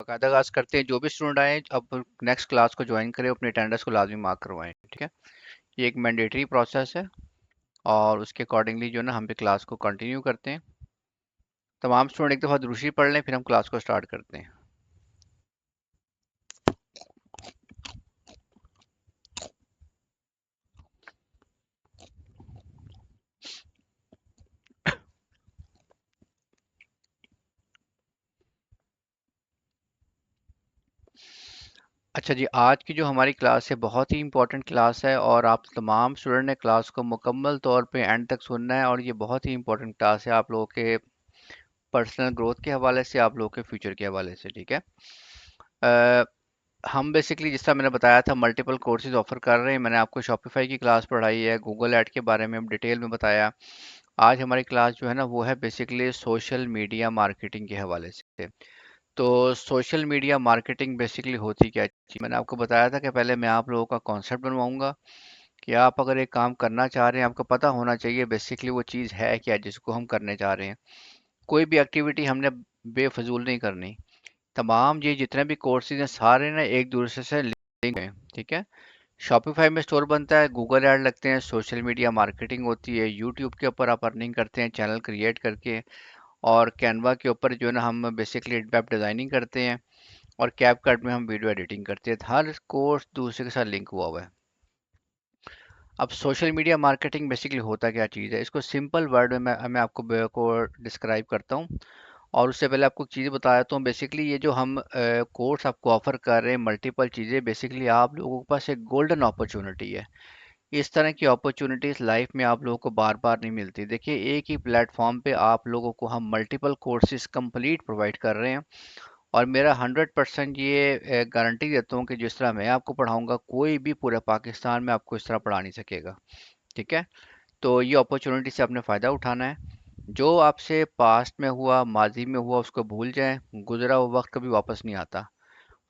बाकायदा क्लास करते हैं। जो भी स्टूडेंट आए अब नेक्स्ट क्लास को ज्वाइन करें, अपने अटेंडेंस को लाजमी मार्क करवाएं। ठीक है, ये एक मैंडेटरी प्रोसेस है और उसके अकॉर्डिंगली जो है ना हम भी क्लास को कंटिन्यू करते हैं। तमाम स्टूडेंट एक दफ़ा दुरुस्ती पढ़ लें, फिर हम क्लास को स्टार्ट करते हैं। अच्छा जी, आज की जो हमारी क्लास है बहुत ही इंपॉर्टेंट क्लास है और आप तमाम स्टूडेंट ने क्लास को मुकम्मल तौर पे एंड तक सुनना है। और ये बहुत ही इंपॉर्टेंट क्लास है आप लोगों के पर्सनल ग्रोथ के हवाले से, आप लोगों के फ्यूचर के हवाले से। ठीक है, अ, हम बेसिकली जिस तरह मैंने बताया था मल्टीपल कोर्सेज ऑफर कर रहे हैं। मैंने आपको शॉपिफाई की क्लास पढ़ाई है, गूगल ऐड के बारे में हम डिटेल में बताया। आज हमारी क्लास जो है ना वो है बेसिकली सोशल मीडिया मार्केटिंग के हवाले से। तो सोशल मीडिया मार्केटिंग बेसिकली होती क्या चीज़, मैंने आपको बताया था कि पहले मैं आप लोगों का कॉन्सेप्ट बनवाऊंगा कि आप अगर एक काम करना चाह रहे हैं आपको पता होना चाहिए बेसिकली वो चीज़ है क्या जिसको हम करने चाह रहे हैं। कोई भी एक्टिविटी हमने बेफजूल नहीं करनी। तमाम ये जितने भी कोर्सेज हैं सारे ना एक दूसरे से लिंक हैं। ठीक है, शॉपिफाई में स्टोर बनता है, गूगल ऐड लगते हैं, सोशल मीडिया मार्केटिंग होती है, यूट्यूब के ऊपर आप अर्निंग करते हैं चैनल क्रिएट करके, और कैनवा के ऊपर जो है ना हम बेसिकली वेब डिज़ाइनिंग करते हैं, और कैपकट में हम वीडियो एडिटिंग करते हैं। हर कोर्स दूसरे के साथ लिंक हुआ हुआ है। अब सोशल मीडिया मार्केटिंग बेसिकली होता क्या चीज़ है, इसको सिंपल वर्ड में मैं आपको डिस्क्राइब करता हूँ। और उससे पहले आपको चीज़ बताया तो बेसिकली ये जो हम कोर्स आपको ऑफर कर रहे हैं मल्टीपल चीज़ें, बेसिकली आप लोगों के पास एक गोल्डन अपॉर्चुनिटी है। इस तरह की अपॉर्चुनिटीज़ लाइफ में आप लोगों को बार बार नहीं मिलती। देखिए, एक ही प्लेटफॉर्म पे आप लोगों को हम मल्टीपल कोर्सेज कंप्लीट प्रोवाइड कर रहे हैं। और मेरा 100% ये गारंटी देता हूँ कि जिस तरह मैं आपको पढ़ाऊँगा कोई भी पूरे पाकिस्तान में आपको इस तरह पढ़ा नहीं सकेगा। ठीक है, तो ये अपॉर्चुनिटी से आपने फ़ायदा उठाना है। जो आपसे पास्ट में हुआ, माजी में हुआ, उसको भूल जाएं। गुजरा हुआ वक्त कभी वापस नहीं आता।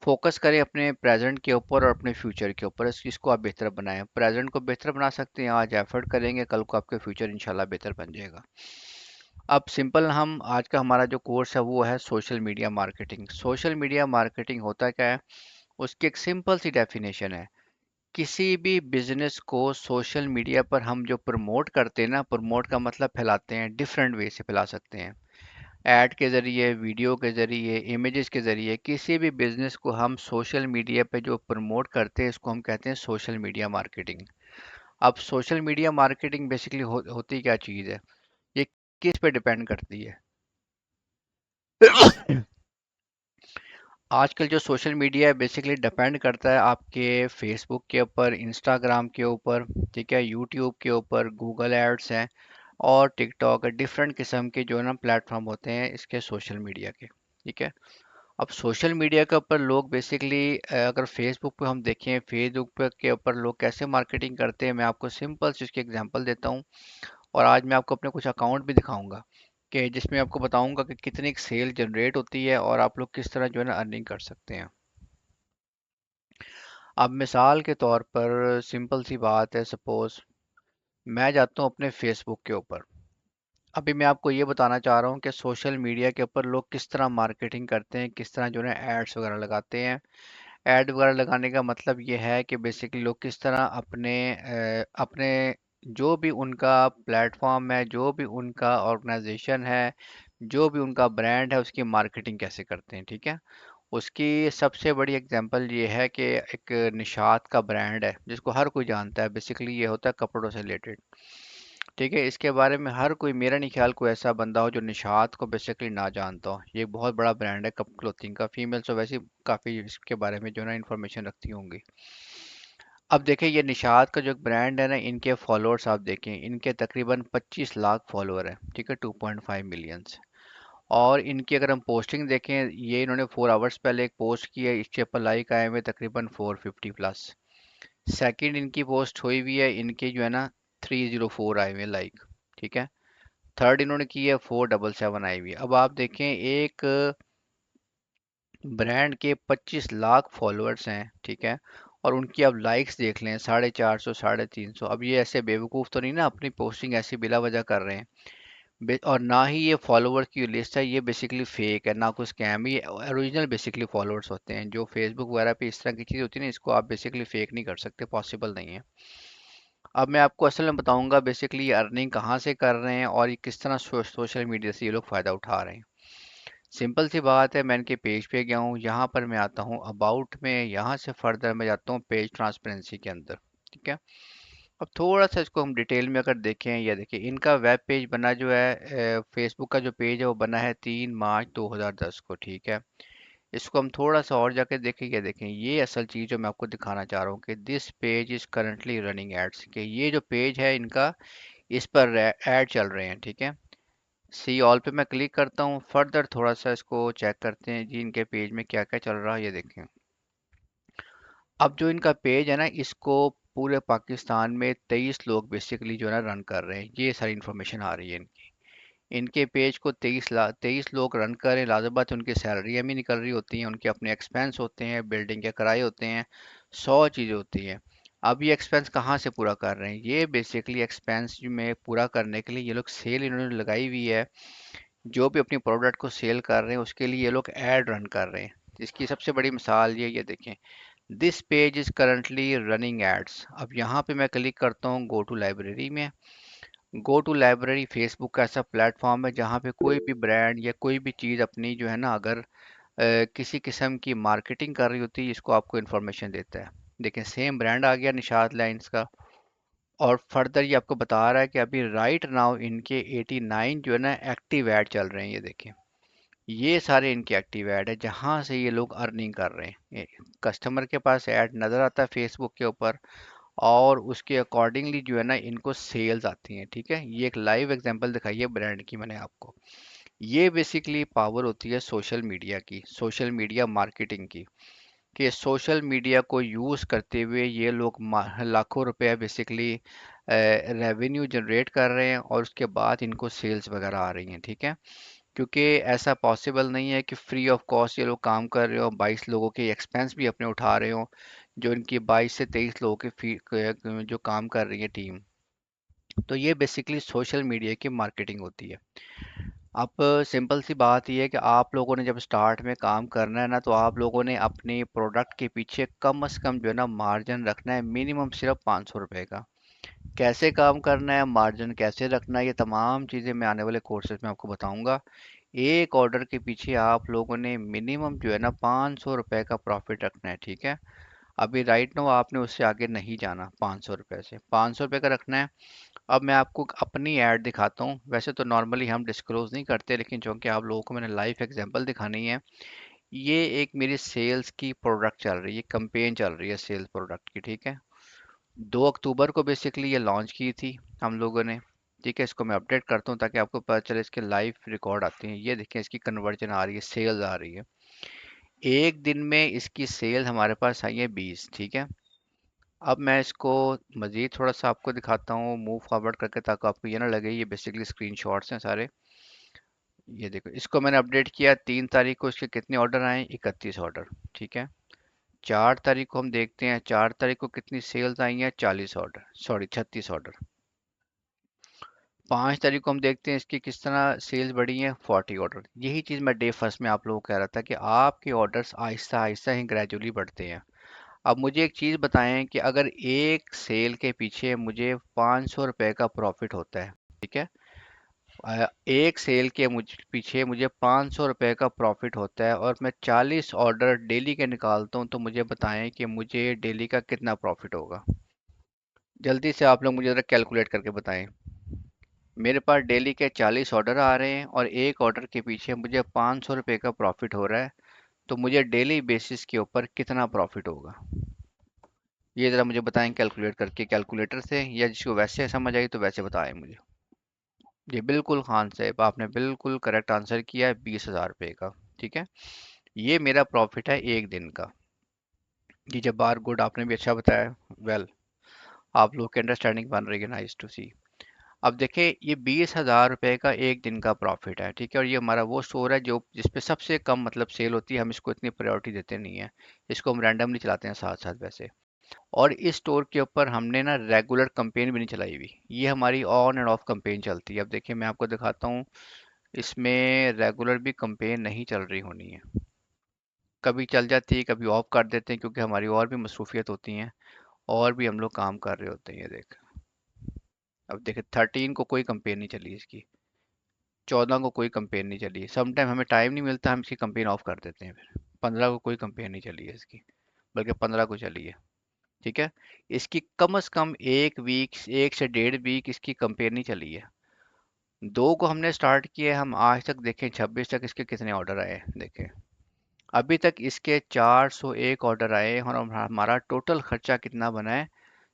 फोकस करें अपने प्रेजेंट के ऊपर और अपने फ्यूचर के ऊपर। इस चीज़ को आप बेहतर बनाएं। प्रेजेंट को बेहतर बना सकते हैं, आज एफर्ट करेंगे कल को आपके फ्यूचर इंशाल्लाह बेहतर बन जाएगा। अब सिंपल हम आज का हमारा जो कोर्स है वो है social media marketing. Social media marketing होता क्या है, उसकी एक सिंपल सी डेफिनेशन है। किसी भी बिजनेस को सोशल मीडिया पर हम जो प्रमोट करते हैं ना, प्रमोट का मतलब फैलाते हैं, डिफरेंट वे से फैला सकते हैं। ऐड के ज़रिए, वीडियो के ज़रिए, इमेजेस के ज़रिए, किसी भी बिजनेस को हम सोशल मीडिया पे जो प्रमोट करते हैं इसको हम कहते हैं सोशल मीडिया मार्केटिंग। अब सोशल मीडिया मार्केटिंग बेसिकली होती क्या चीज़ है, ये किस पे डिपेंड करती है। आजकल जो सोशल मीडिया है बेसिकली डिपेंड करता है आपके फेसबुक के ऊपर, इंस्टाग्राम के ऊपर, ठीक है, यूट्यूब के ऊपर, गूगल एड्स हैं, और टिकटॉक है। डिफरेंट किस्म के जो है ना प्लेटफॉर्म होते हैं इसके सोशल मीडिया के। ठीक है, अब सोशल मीडिया के ऊपर लोग बेसिकली अगर फेसबुक पे हम देखें, फेसबुक पे के ऊपर लोग कैसे मार्केटिंग करते हैं मैं आपको सिंपल सी उसकी एग्जांपल देता हूँ। और आज मैं आपको अपने कुछ अकाउंट भी दिखाऊंगा कि जिसमें आपको बताऊंगा कि कितनी सेल जनरेट होती है और आप लोग किस तरह जो है ना अर्निंग कर सकते हैं। अब मिसाल के तौर पर सिंपल सी बात है, सपोज मैं जाता हूँ अपने फेसबुक के ऊपर। अभी मैं आपको ये बताना चाह रहा हूँ कि सोशल मीडिया के ऊपर लोग किस तरह मार्केटिंग करते हैं, किस तरह जो है एड्स वगैरह लगाते हैं। ऐड वगैरह लगाने का मतलब ये है कि बेसिकली लोग किस तरह अपने जो भी उनका प्लेटफॉर्म है, जो भी उनका ऑर्गेनाइजेशन है, जो भी उनका ब्रांड है, उसकी मार्केटिंग कैसे करते हैं। ठीक है, उसकी सबसे बड़ी एग्जांपल ये है कि एक निशात का ब्रांड है जिसको हर कोई जानता है। बेसिकली ये होता है कपड़ों से रिलेटेड। ठीक है, इसके बारे में हर कोई, मेरा नहीं ख्याल कोई ऐसा बंदा हो जो निशात को बेसिकली ना जानता हो। ये एक बहुत बड़ा ब्रांड है कप क्लोथिंग का। फीमेल्स तो वैसे ही काफ़ी इसके बारे में जो है ना इन्फॉर्मेशन रखती होंगी। अब देखें, ये निशात का जो ब्रांड है ना, इनके फॉलोअर्स आप देखें, इनके तकरीबन 25 लाख फॉलोअर हैं। ठीक है, 2.5 मिलियंस। और इनकी अगर हम पोस्टिंग देखें, ये इन्होंने 4 आवर्स पहले एक पोस्ट की है, इसके ऊपर लाइक आए हुए तकरीबन 450 प्लस। सेकंड इनकी पोस्ट हुई हुई है, इनके जो है ना 304 आए हुए लाइक। ठीक है, थर्ड इन्होंने की है 477 आई हुई है। अब आप देखें, एक ब्रांड के 25 लाख फॉलोअर्स हैं। ठीक है, और उनकी अब लाइक्स देख लें 450, 350। अब ये ऐसे बेवकूफ़ तो नहीं ना अपनी पोस्टिंग ऐसी बिला वजह कर रहे हैं। और ना ही ये फॉलोअर्स की लिस्ट है, ये बेसिकली फेक है, ना कोई स्कैम, ये ओरिजिनल बेसिकली फॉलोअर्स होते हैं। जो फेसबुक वगैरह पे इस तरह की चीज़ होती है ना, इसको आप बेसिकली फेक नहीं कर सकते, पॉसिबल नहीं है। अब मैं आपको असल में बताऊंगा बेसिकली ये अर्निंग कहाँ से कर रहे हैं और ये किस तरह सोशल मीडिया से ये लोग फ़ायदा उठा रहे हैं। सिंपल सी बात है, मैं इनके पेज पे गया हूँ, यहाँ पर मैं आता हूँ अबाउट में, यहाँ से फर्दर मैं जाता हूँ पेज ट्रांसपेरेंसी के अंदर। ठीक है, अब थोड़ा सा इसको हम डिटेल में अगर देखें, या देखिए इनका वेब पेज बना जो है, फेसबुक का जो पेज है वो बना है 3 मार्च 2010 को। ठीक है, इसको हम थोड़ा सा और जाके देखें, या देखें ये असल चीज़ जो मैं आपको दिखाना चाह रहा हूँ कि this page is currently running ads, कि ये जो पेज है इनका, इस पर ऐड चल रहे हैं। ठीक है, सी ऑल पे मैं क्लिक करता हूँ, फर्दर थोड़ा सा इसको चेक करते हैं जी इनके पेज में क्या क्या चल रहा है, ये देखें। अब जो इनका पेज है ना, इसको पूरे पाकिस्तान में 23 लोग बेसिकली जो है ना रन कर रहे हैं, ये सारी इन्फॉर्मेशन आ रही है इनकी। इनके पेज को 23 लोग रन कर रहे हैं, लाजमी बात है उनकी सैलरियाँ भी निकल रही होती हैं, उनके अपने एक्सपेंस होते हैं, बिल्डिंग के किराए होते हैं, 100 चीज़ें होती हैं। अब ये एक्सपेंस कहाँ से पूरा कर रहे हैं, ये बेसिकली एक्सपेंस में पूरा करने के लिए ये लोग सेल इन्होंने लगाई हुई है। जो भी अपनी प्रोडक्ट को सेल कर रहे हैं उसके लिए ये लोग ऐड रन कर रहे हैं। इसकी सबसे बड़ी मिसाल ये देखें, this page is currently running ads. अब यहाँ पे मैं क्लिक करता हूँ गो टू लाइब्रेरी में। गो टू लाइब्रेरी फेसबुक का ऐसा प्लेटफॉर्म है जहाँ पे कोई भी ब्रांड या कोई भी चीज़ अपनी जो है ना, अगर किसी किस्म की मार्केटिंग कर रही होती है, इसको आपको इन्फॉर्मेशन देता है। देखें सेम ब्रांड आ गया निशात लाइंस का, और फर्दर ये आपको बता रहा है कि अभी राइट नाउ इनके 89 जो है ना एक्टिव ऐड चल रहे हैं, ये देखें। ये सारे इनके एक्टिव ऐड है जहाँ से ये लोग अर्निंग कर रहे हैं। कस्टमर के पास ऐड नज़र आता है फेसबुक के ऊपर, और उसके अकॉर्डिंगली जो है ना इनको सेल्स आती हैं। ठीक है, ये एक लाइव एग्जांपल दिखाई है ब्रांड की मैंने आपको। ये बेसिकली पावर होती है सोशल मीडिया की, सोशल मीडिया मार्केटिंग की, कि सोशल मीडिया को यूज़ करते हुए ये लोग लाखों रुपए बेसिकली रेवेन्यू जनरेट कर रहे हैं, और उसके बाद इनको सेल्स वगैरह आ रही हैं। ठीक है, क्योंकि ऐसा पॉसिबल नहीं है कि फ्री ऑफ कॉस्ट ये लोग काम कर रहे हो, 22 लोगों के एक्सपेंस भी अपने उठा रहे हो, जो इनकी 22 से 23 लोगों की जो काम कर रही है टीम। तो ये बेसिकली सोशल मीडिया की मार्केटिंग होती है। अब सिंपल सी बात यह है कि आप लोगों ने जब स्टार्ट में काम करना है ना, तो आप लोगों ने अपने प्रोडक्ट के पीछे कम से कम जो है ना मार्जिन रखना है, मिनिमम सिर्फ 500 रुपये का। कैसे काम करना है, मार्जिन कैसे रखना है, ये तमाम चीज़ें मैं आने वाले कोर्सेज में आपको बताऊंगा। एक ऑर्डर के पीछे आप लोगों ने मिनिमम जो है ना 500 रुपये का प्रॉफिट रखना है। ठीक है, अभी राइट नो आपने उससे आगे नहीं जाना, 500 रुपये से 500 रुपये का रखना है। अब मैं आपको अपनी ऐड दिखाता हूँ, वैसे तो नॉर्मली हम डिस्क्लोज नहीं करते, लेकिन चूंकि आप लोगों को मैंने लाइव एग्जांपल दिखानी है। ये एक मेरी सेल्स की प्रोडक्ट चल रही है, कंपेन चल रही है सेल्स प्रोडक्ट की। ठीक है, 2 अक्टूबर को बेसिकली ये लॉन्च की थी हम लोगों ने। ठीक है, इसको मैं अपडेट करता हूँ ताकि आपको पता चले, इसके लाइव रिकॉर्ड आते हैं, ये देखें इसकी कन्वर्जन आ रही है, सेल्स आ रही है। एक दिन में इसकी सेल हमारे पास आई है 20। ठीक है, अब मैं इसको मज़ीद थोड़ा सा आपको दिखाता हूँ मूव फॉरवर्ड करके, ताकि आपको ये ना लगे ये बेसिकली स्क्रीनशॉट्स हैं सारे। ये देखो, इसको मैंने अपडेट किया 3 तारीख को, इसके कितने ऑर्डर आए, 31 ऑर्डर। ठीक है, 4 तारीख को हम देखते हैं, 4 तारीख को कितनी सेल्स आई हैं, 40 ऑर्डर, सॉरी 36 ऑर्डर। 5 तारीख को हम देखते हैं इसकी किस तरह सेल्स बढ़ी हैं, 40 ऑर्डर। यही चीज़ मैं डे फर्स्ट में आप लोगों को कह रहा था कि आपके ऑर्डर्स आहिस्ता आहिस्ता ही ग्रेजुअली बढ़ते हैं। अब मुझे एक चीज़ बताएं कि अगर एक सेल के पीछे मुझे 500 रुपये का प्रॉफिट होता है। ठीक है, एक सेल के पीछे मुझे 500 रुपये का प्रॉफिट होता है, और मैं 40 ऑर्डर डेली के निकालता हूँ, तो मुझे बताएं कि मुझे डेली का कितना प्रॉफिट होगा। जल्दी से आप लोग मुझे ज़रा कैलकुलेट करके बताएं। मेरे पास डेली के 40 ऑर्डर आ रहे हैं, और एक ऑर्डर के पीछे मुझे 500 रुपये का प्रॉफिट हो रहा है, तो मुझे डेली बेसिस के ऊपर कितना प्रॉफिट होगा, ये ज़रा मुझे बताएं कैलकुलेट करके, कैलकुलेटर से, या जिसको वैसे समझ आई तो वैसे बताएं मुझे। जी बिल्कुल खान साहब, आपने बिल्कुल करेक्ट आंसर किया है, 20,000 रुपये का। ठीक है, ये मेरा प्रॉफिट है एक दिन का। जी जब्बार, गुड, आपने भी अच्छा बताया। वेल, आप लोग की अंडरस्टैंडिंग बन रही है, नाइस टू सी। अब देखें, ये 20,000 रुपये का एक दिन का प्रॉफिट है। ठीक है, और ये हमारा वो स्टोर है जो जिसपे सबसे कम मतलब सेल होती है, हम इसको इतनी प्रायोरिटी देते नहीं है, इसको हम रैंडमली चलाते हैं साथ साथ वैसे। और इस स्टोर के ऊपर हमने ना रेगुलर कंपेन भी नहीं चलाई हुई, ये हमारी ऑन एंड ऑफ कंपेन चलती है। अब देखिए मैं आपको दिखाता हूँ, इसमें रेगुलर भी कंपेन नहीं चल रही होनी है, कभी चल जाती है कभी ऑफ कर देते हैं, क्योंकि हमारी और भी मसरूफियत होती हैं और भी हम लोग काम कर रहे होते हैं। ये देख, अब देखिए 13 को कोई कंपेन नहीं चली इसकी, 14 को कोई कंपेन नहीं चली, सम टाइम हमें टाइम नहीं मिलता, हम इसकी कंपेन ऑफ कर देते हैं। फिर 15 को कोई कंपेन नहीं चली है इसकी, बल्कि 15 को चली है। ठीक है, इसकी कम से कम एक वीक, 1 से 1.5 वीक इसकी कंपेन नहीं चली है। 2 को हमने स्टार्ट किया है, हम आज तक देखें 26 तक इसके कितने ऑर्डर आए हैं देखें। अभी तक इसके 401 ऑर्डर आए हैं और हमारा टोटल खर्चा कितना बना है,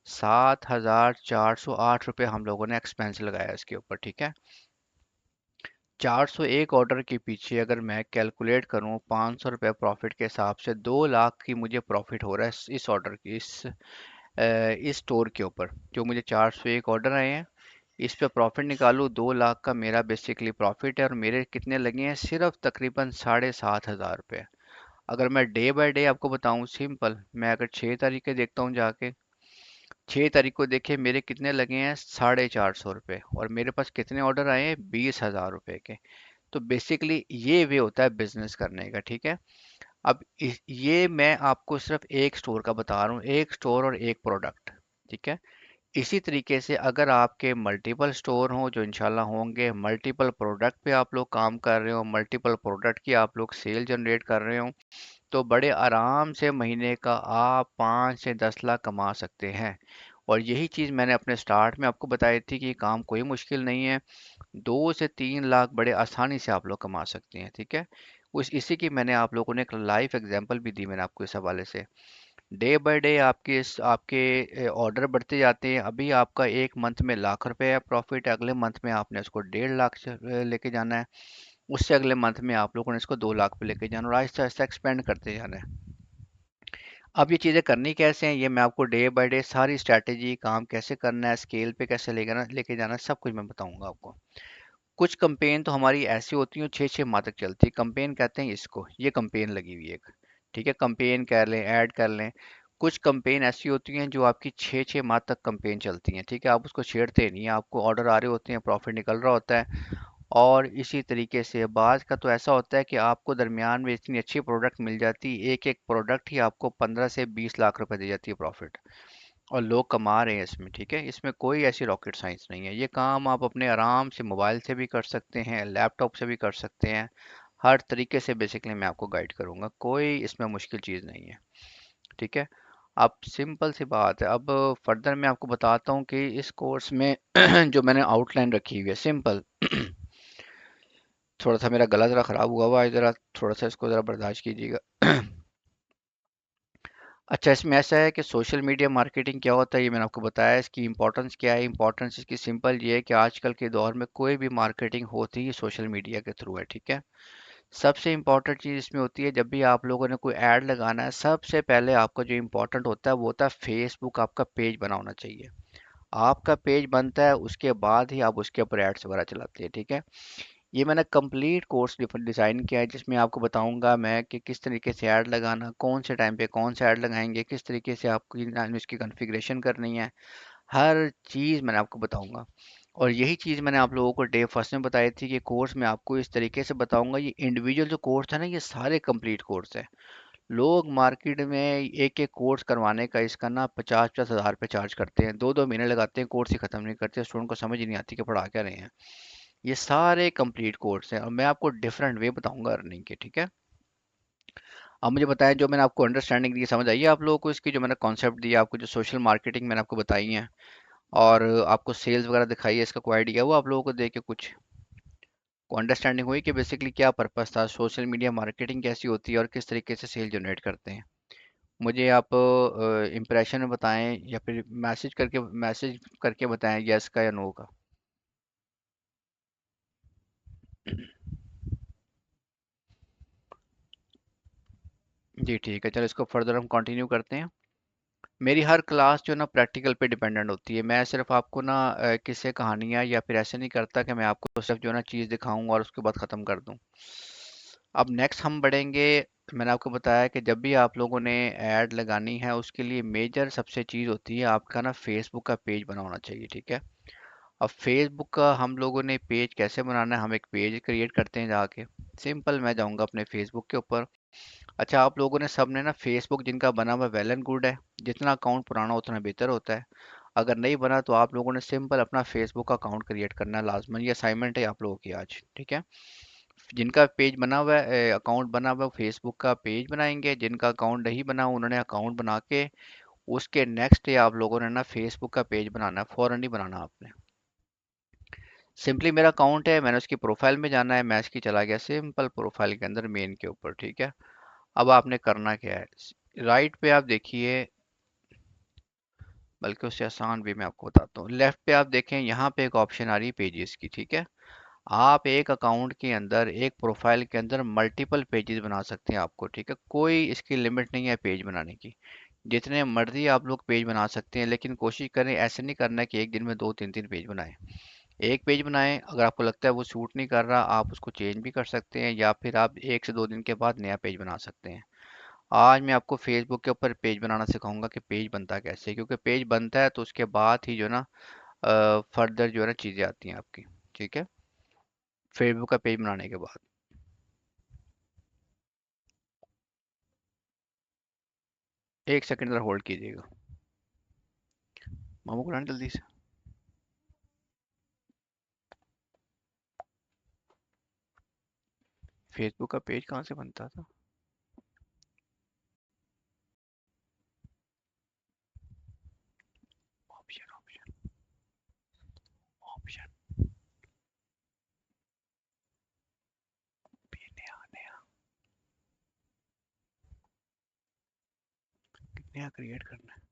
7,408 रुपये हम लोगों ने एक्सपेंस लगाया है इसके ऊपर। ठीक है, 401 ऑर्डर के पीछे अगर मैं कैलकुलेट करूं 500 रुपये प्रॉफिट के हिसाब से, 2 लाख की मुझे प्रॉफिट हो रहा है इस ऑर्डर की, इस स्टोर के ऊपर जो मुझे 401 ऑर्डर आए हैं, इस पे प्रॉफिट निकालूँ, 2 लाख का मेरा बेसिकली प्रॉफिट है। और मेरे कितने लगे हैं, सिर्फ तकरीबन 7,500 रुपये। अगर मैं डे बाय डे आपको बताऊं, सिंपल, मैं अगर 6 तारीख के देखता हूं जाके, 6 तारीख को देखिए मेरे कितने लगे हैं, 450 रुपये, और मेरे पास कितने ऑर्डर आए हैं, 20,000 रुपये के। तो बेसिकली ये वे होता है बिजनेस करने का। ठीक है, अब ये मैं आपको सिर्फ एक स्टोर का बता रहा हूँ, एक स्टोर और एक प्रोडक्ट। ठीक है, इसी तरीके से अगर आपके मल्टीपल स्टोर हों, जो इंशाल्लाह होंगे, मल्टीपल प्रोडक्ट पे आप लोग काम कर रहे हो, मल्टीपल प्रोडक्ट की आप लोग सेल जनरेट कर रहे हो, तो बड़े आराम से महीने का आप 5 से 10 लाख कमा सकते हैं। और यही चीज़ मैंने अपने स्टार्ट में आपको बताई थी कि ये काम कोई मुश्किल नहीं है, 2 से 3 लाख बड़े आसानी से आप लोग कमा सकते हैं। ठीक है, उस इसी की मैंने आप लोगों ने एक लाइव एग्जांपल भी दी मैंने आपको इस हवाले से। डे बाय डे आपके ऑर्डर बढ़ते जाते हैं। अभी आपका एक मंथ में लाख रुपए है प्रॉफिट, अगले मंथ में आपने उसको 1.5 लाख से लेके जाना है, उससे अगले मंथ में आप लोगों ने इसको 2 लाख पे लेके जाना, और आहिस्ता आहिस्ता एक्सपेंड करते जाना है। अब ये चीज़ें करनी कैसे हैं, ये मैं आपको डे बाय डे सारी स्ट्रैटेजी, काम कैसे करना है, स्केल पे कैसे लेके जाना है, सब कुछ मैं बताऊंगा आपको। कुछ कंपेन तो हमारी ऐसी होती हैं 6-6 माह तक चलती है, कंपेन कहते हैं इसको, ये कंपेन लगी हुई है एक। ठीक है, कंपेन कर लें, ऐड कर लें। कुछ कंपेन ऐसी होती हैं जो आपकी 6-6 माह तक कंपेन चलती हैं। ठीक है, आप उसको छेड़ते नहीं हैं, आपको ऑर्डर आ रहे होते हैं, प्रॉफिट निकल रहा होता है। और इसी तरीके से बाज़ का तो ऐसा होता है कि आपको दरमियान में इतनी अच्छी प्रोडक्ट मिल जाती है, एक एक प्रोडक्ट ही आपको 15 से 20 लाख रुपए दे जाती है प्रॉफिट, और लोग कमा रहे हैं इसमें। ठीक है, इसमें कोई ऐसी रॉकेट साइंस नहीं है, ये काम आप अपने आराम से मोबाइल से भी कर सकते हैं, लैपटॉप से भी कर सकते हैं, हर तरीके से बेसिकली मैं आपको गाइड करूंगा, कोई इसमें मुश्किल चीज़ नहीं है। ठीक है, अब सिंपल सी बात है, अब फर्दर मैं आपको बताता हूँ कि इस कोर्स में जो मैंने आउटलाइन रखी हुई है सिंपल। थोड़ा सा मेरा गला ज़रा ख़राब हुआ हुआ है, ज़रा थोड़ा सा इसको ज़रा बर्दाश्त कीजिएगा। अच्छा, इसमें ऐसा है कि सोशल मीडिया मार्केटिंग क्या होता है, ये मैंने आपको बताया, इसकी इंपॉर्टेंस क्या है। इंपॉर्टेंस इसकी सिंपल ये है कि आजकल के दौर में कोई भी मार्केटिंग होती है सोशल मीडिया के थ्रू है। ठीक है, सबसे इंपॉर्टेंट चीज़ इसमें होती है, जब भी आप लोगों ने कोई ऐड लगाना है, सबसे पहले आपका जो इंपॉर्टेंट होता है वो होता है फेसबुक, आपका पेज बना होना चाहिए। आपका पेज बनता है, उसके बाद ही आप उसके ऊपर एड्स वगैरह चलाते हैं। ठीक है, ये मैंने कंप्लीट कोर्स डिज़ाइन किया है, जिसमें आपको बताऊंगा मैं कि किस तरीके से ऐड लगाना, कौन से टाइम पे कौन सा ऐड लगाएंगे, किस तरीके से आपको इसकी कॉन्फ़िगरेशन करनी है, हर चीज़ मैंने आपको बताऊंगा। और यही चीज़ मैंने आप लोगों को डे फर्स्ट में बताई थी कि कोर्स में आपको इस तरीके से बताऊंगा। ये इंडिविजुअल जो कोर्स है ना, ये सारे कंप्लीट कोर्स है। लोग मार्केट में एक एक कोर्स करवाने का इसका ना 50-50 हज़ार रुपये चार्ज करते हैं, 2-2 महीने लगाते हैं, कोर्स ही ख़त्म नहीं करते, स्टूडेंट को समझ ही नहीं आती कि पढ़ा क्या रहे हैं। ये सारे कंप्लीट कोर्स हैं और मैं आपको डिफरेंट वे बताऊंगा अर्निंग के। ठीक है, अब मुझे बताएं, जो मैंने आपको अंडरस्टैंडिंग दी, समझ आई है आप लोगों को इसकी, जो मैंने कॉन्सेप्ट दिया आपको, जो सोशल मार्केटिंग मैंने आपको बताई है और आपको सेल्स वगैरह दिखाई है, इसका कोई आइडिया हुआ आप लोगों को देख के, कुछ को अंडरस्टैंडिंग हुई कि बेसिकली क्या पर्पस था, सोशल मीडिया मार्केटिंग कैसी होती है और किस तरीके से सेल जनरेट करते हैं। मुझे आप इम्प्रेशन में बताएं या फिर मैसेज करके बताएं, यस का या नो का। जी ठीक है, चलो इसको फर्दर हम कंटिन्यू करते हैं। मेरी हर क्लास जो ना प्रैक्टिकल पे डिपेंडेंट होती है, मैं सिर्फ आपको ना किस्से कहानियाँ या फिर ऐसे नहीं करता कि मैं आपको सिर्फ जो ना चीज़ दिखाऊं और उसके बाद ख़त्म कर दूं। अब नेक्स्ट हम बढ़ेंगे मैंने आपको बताया कि जब भी आप लोगों ने ऐड लगानी है उसके लिए मेजर सबसे चीज़ होती है आपका ना फेसबुक का पेज बना होना चाहिए, ठीक है। अब फेसबुक का हम लोगों ने पेज कैसे बनाना है, हम एक पेज क्रिएट करते हैं जाके। सिंपल, मैं जाऊंगा अपने फेसबुक के ऊपर। अच्छा, आप लोगों ने सबने ना फेसबुक जिनका बना हुआ वेल एंड गुड है, जितना अकाउंट पुराना उतना बेहतर होता है। अगर नहीं बना तो आप लोगों ने सिंपल अपना फेसबुक का अकाउंट क्रिएट करना है लाजमन, ये असाइनमेंट है आप लोगों की आज, ठीक है। जिनका पेज बना हुआ है, अकाउंट बना हुआ है, फेसबुक का पेज बनाएंगे। जिनका अकाउंट नहीं बना उन्होंने अकाउंट बना के उसके नेक्स्ट डे आप लोगों ने ना फेसबुक का पेज बनाना है, फौरन नहीं बनाना आपने। सिंपली मेरा अकाउंट है, मैंने उसकी प्रोफाइल में जाना है, मैं इसकी चला गया सिंपल प्रोफाइल के अंदर मेन के ऊपर, ठीक है। अब आपने करना क्या है, राइट पे आप देखिए, बल्कि उससे आसान भी मैं आपको बताता हूँ। लेफ्ट पे आप देखें, यहाँ पे एक ऑप्शन आ रही है पेजेस की, ठीक है। आप एक अकाउंट के अंदर, एक प्रोफाइल के अंदर मल्टीपल पेजेस बना सकते हैं आपको, ठीक है। कोई इसकी लिमिट नहीं है पेज बनाने की, जितने मर्जी आप लोग पेज बना सकते हैं। लेकिन कोशिश करें ऐसे नहीं करना है कि एक दिन में दो तीन तीन पेज बनाएं। एक पेज बनाएं, अगर आपको लगता है वो सूट नहीं कर रहा आप उसको चेंज भी कर सकते हैं, या फिर आप 1 से 2 दिन के बाद नया पेज बना सकते हैं। आज मैं आपको फेसबुक के ऊपर पेज बनाना सिखाऊंगा कि पेज बनता कैसे है, क्योंकि पेज बनता है तो उसके बाद ही जो है ना फर्दर जो है ना चीज़ें आती हैं आपकी, ठीक है। फेसबुक का पेज बनाने के बाद 1 सेकंड ज़रा होल्ड कीजिएगा, मामू को लाना जल्दी से। फेसबुक का पेज कहाँ से बनता था? ऑप्शन ऑप्शन ऑप्शन, पेज नया नया, नया क्रिएट करना है।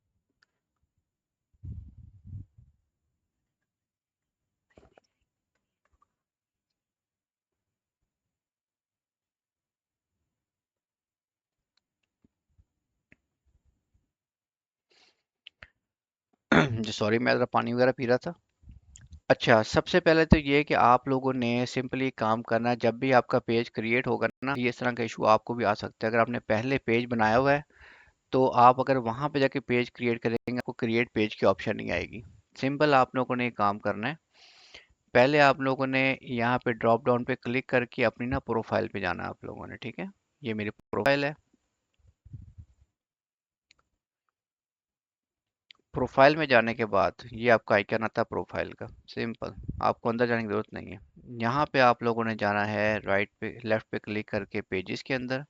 जी सॉरी, मैं ज़रा पानी वगैरह पी रहा था। अच्छा, सबसे पहले तो ये कि आप लोगों ने सिंपली काम करना है, जब भी आपका पेज क्रिएट होगा ना, ये इस तरह का इशू आपको भी आ सकता है। अगर आपने पहले पेज बनाया हुआ है तो आप अगर वहाँ पे जाके पेज क्रिएट करेंगे आपको क्रिएट पेज की ऑप्शन नहीं आएगी। सिंपल आप लोगों ने ये काम करना है, पहले आप लोगों ने यहाँ पे ड्रॉप डाउन पे क्लिक करके अपनी ना प्रोफाइल पे जाना है आप लोगों ने, ठीक है। ये मेरी प्रोफाइल है। प्रोफाइल में जाने के बाद ये आपका आइकन आता है प्रोफाइल का, सिंपल, आपको अंदर जाने की जरूरत नहीं है। यहाँ पे आप लोगों ने जाना है राइट पे, लेफ्ट पे क्लिक करके पेजेस के अंदर,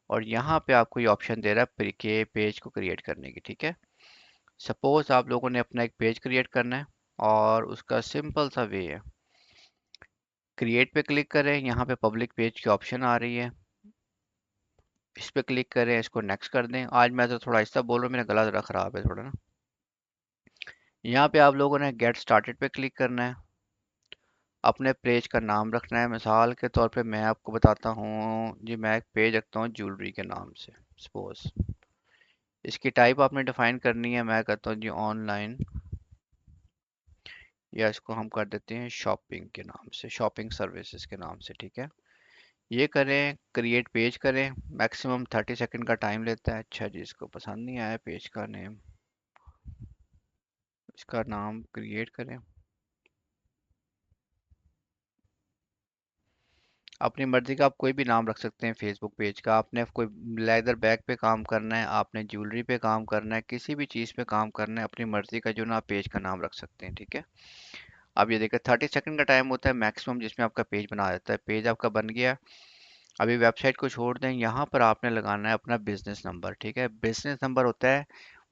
और यहाँ पे आपको ये ऑप्शन दे रहा है के पेज को क्रिएट करने की, ठीक है। सपोज आप लोगों ने अपना एक पेज क्रिएट करना है, और उसका सिंपल सा वे है, क्रिएट पे क्लिक करें, यहाँ पे पब्लिक पेज की ऑप्शन आ रही है, इस पे क्लिक करें, इसको नेक्स्ट कर दें। आज मैं तो थोड़ा आहिस्ता बोल रहा हूँ, मेरा गला ज़रा ख़राब है थोड़ा ना। यहाँ पे आप लोगों ने गेट स्टार्टेड पे क्लिक करना है, अपने पेज का नाम रखना है। मिसाल के तौर पे मैं आपको बताता हूँ जी, मैं एक पेज रखता हूँ ज्वेलरी के नाम से सपोज। इसकी टाइप आपने डिफाइन करनी है, मैं कहता हूँ जी ऑनलाइन, या इसको हम कर देते हैं शॉपिंग के नाम से, शॉपिंग सर्विसेज के नाम से, ठीक है। ये करें, क्रिएट पेज करें, मैक्सिमम 30 सेकंड का टाइम लेता है। अच्छा जी, इसको पसंद नहीं आया पेज का नेम, इसका नाम क्रिएट करें। अपनी मर्जी का आप कोई भी नाम रख सकते हैं फेसबुक पेज का। आपने कोई लेदर बैग पे काम करना है, आपने ज्वेलरी पे काम करना है, किसी भी चीज़ पे काम करना है, अपनी मर्जी का जो ना आप पेज का नाम रख सकते हैं, ठीक है। अब ये देखिए 30 सेकंड का टाइम होता है मैक्सिमम जिसमें आपका पेज बना देता है। पेज आपका बन गया। अभी वेबसाइट को छोड़ दें, यहाँ पर आपने लगाना है अपना बिजनेस नंबर, ठीक है। बिजनेस नंबर होता है,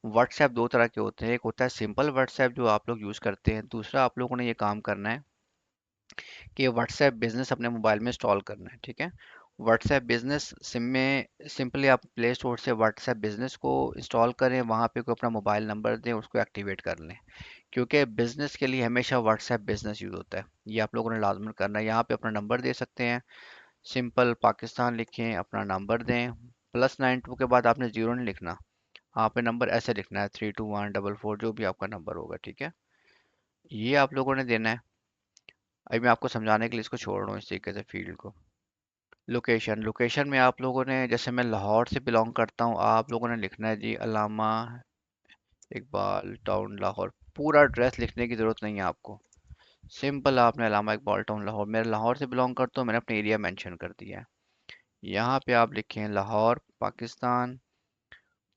व्हाट्सएप दो तरह के होते हैं, एक होता है सिंपल व्हाट्सएप जो आप लोग यूज़ करते हैं, दूसरा आप लोगों ने ये काम करना है कि व्हाट्सएप बिजनेस अपने मोबाइल में इंस्टॉल करना है, ठीक है। व्हाट्सएप बिजनेस सिम में सिंपली आप प्ले स्टोर से व्हाट्सएप बिजनेस को इंस्टॉल करें, वहाँ पे कोई अपना मोबाइल नंबर दें, उसको एक्टिवेट कर लें, क्योंकि बिजनेस के लिए हमेशा व्हाट्सएप बिजनेस यूज़ होता है। ये आप लोगों ने लाजमन करना है। यहाँ पे अपना नंबर दे सकते हैं, सिंपल पाकिस्तान लिखें, अपना नंबर दें, +92 के बाद आपने जीरो नहीं लिखना, आपने नंबर ऐसे लिखना है 321444, जो भी आपका नंबर होगा, ठीक है। ये आप लोगों ने देना है। अभी मैं आपको समझाने के लिए इसको छोड़ रहा हूँ इस तरीके से फील्ड को। लोकेशन, लोकेशन में आप लोगों ने, जैसे मैं लाहौर से बिलोंग करता हूँ, आप लोगों ने लिखना है जी अलामा इकबाल टाउन लाहौर। पूरा एड्रेस लिखने की ज़रूरत नहीं है आपको। सिंपल आपने अलामा इकबाल टाउन लाहौर, मैं लाहौर से बिलोंग करता हूँ, मैंने अपने एरिया मेंशन कर दिया है। यहाँ पे आप लिखें Lahore Pakistan.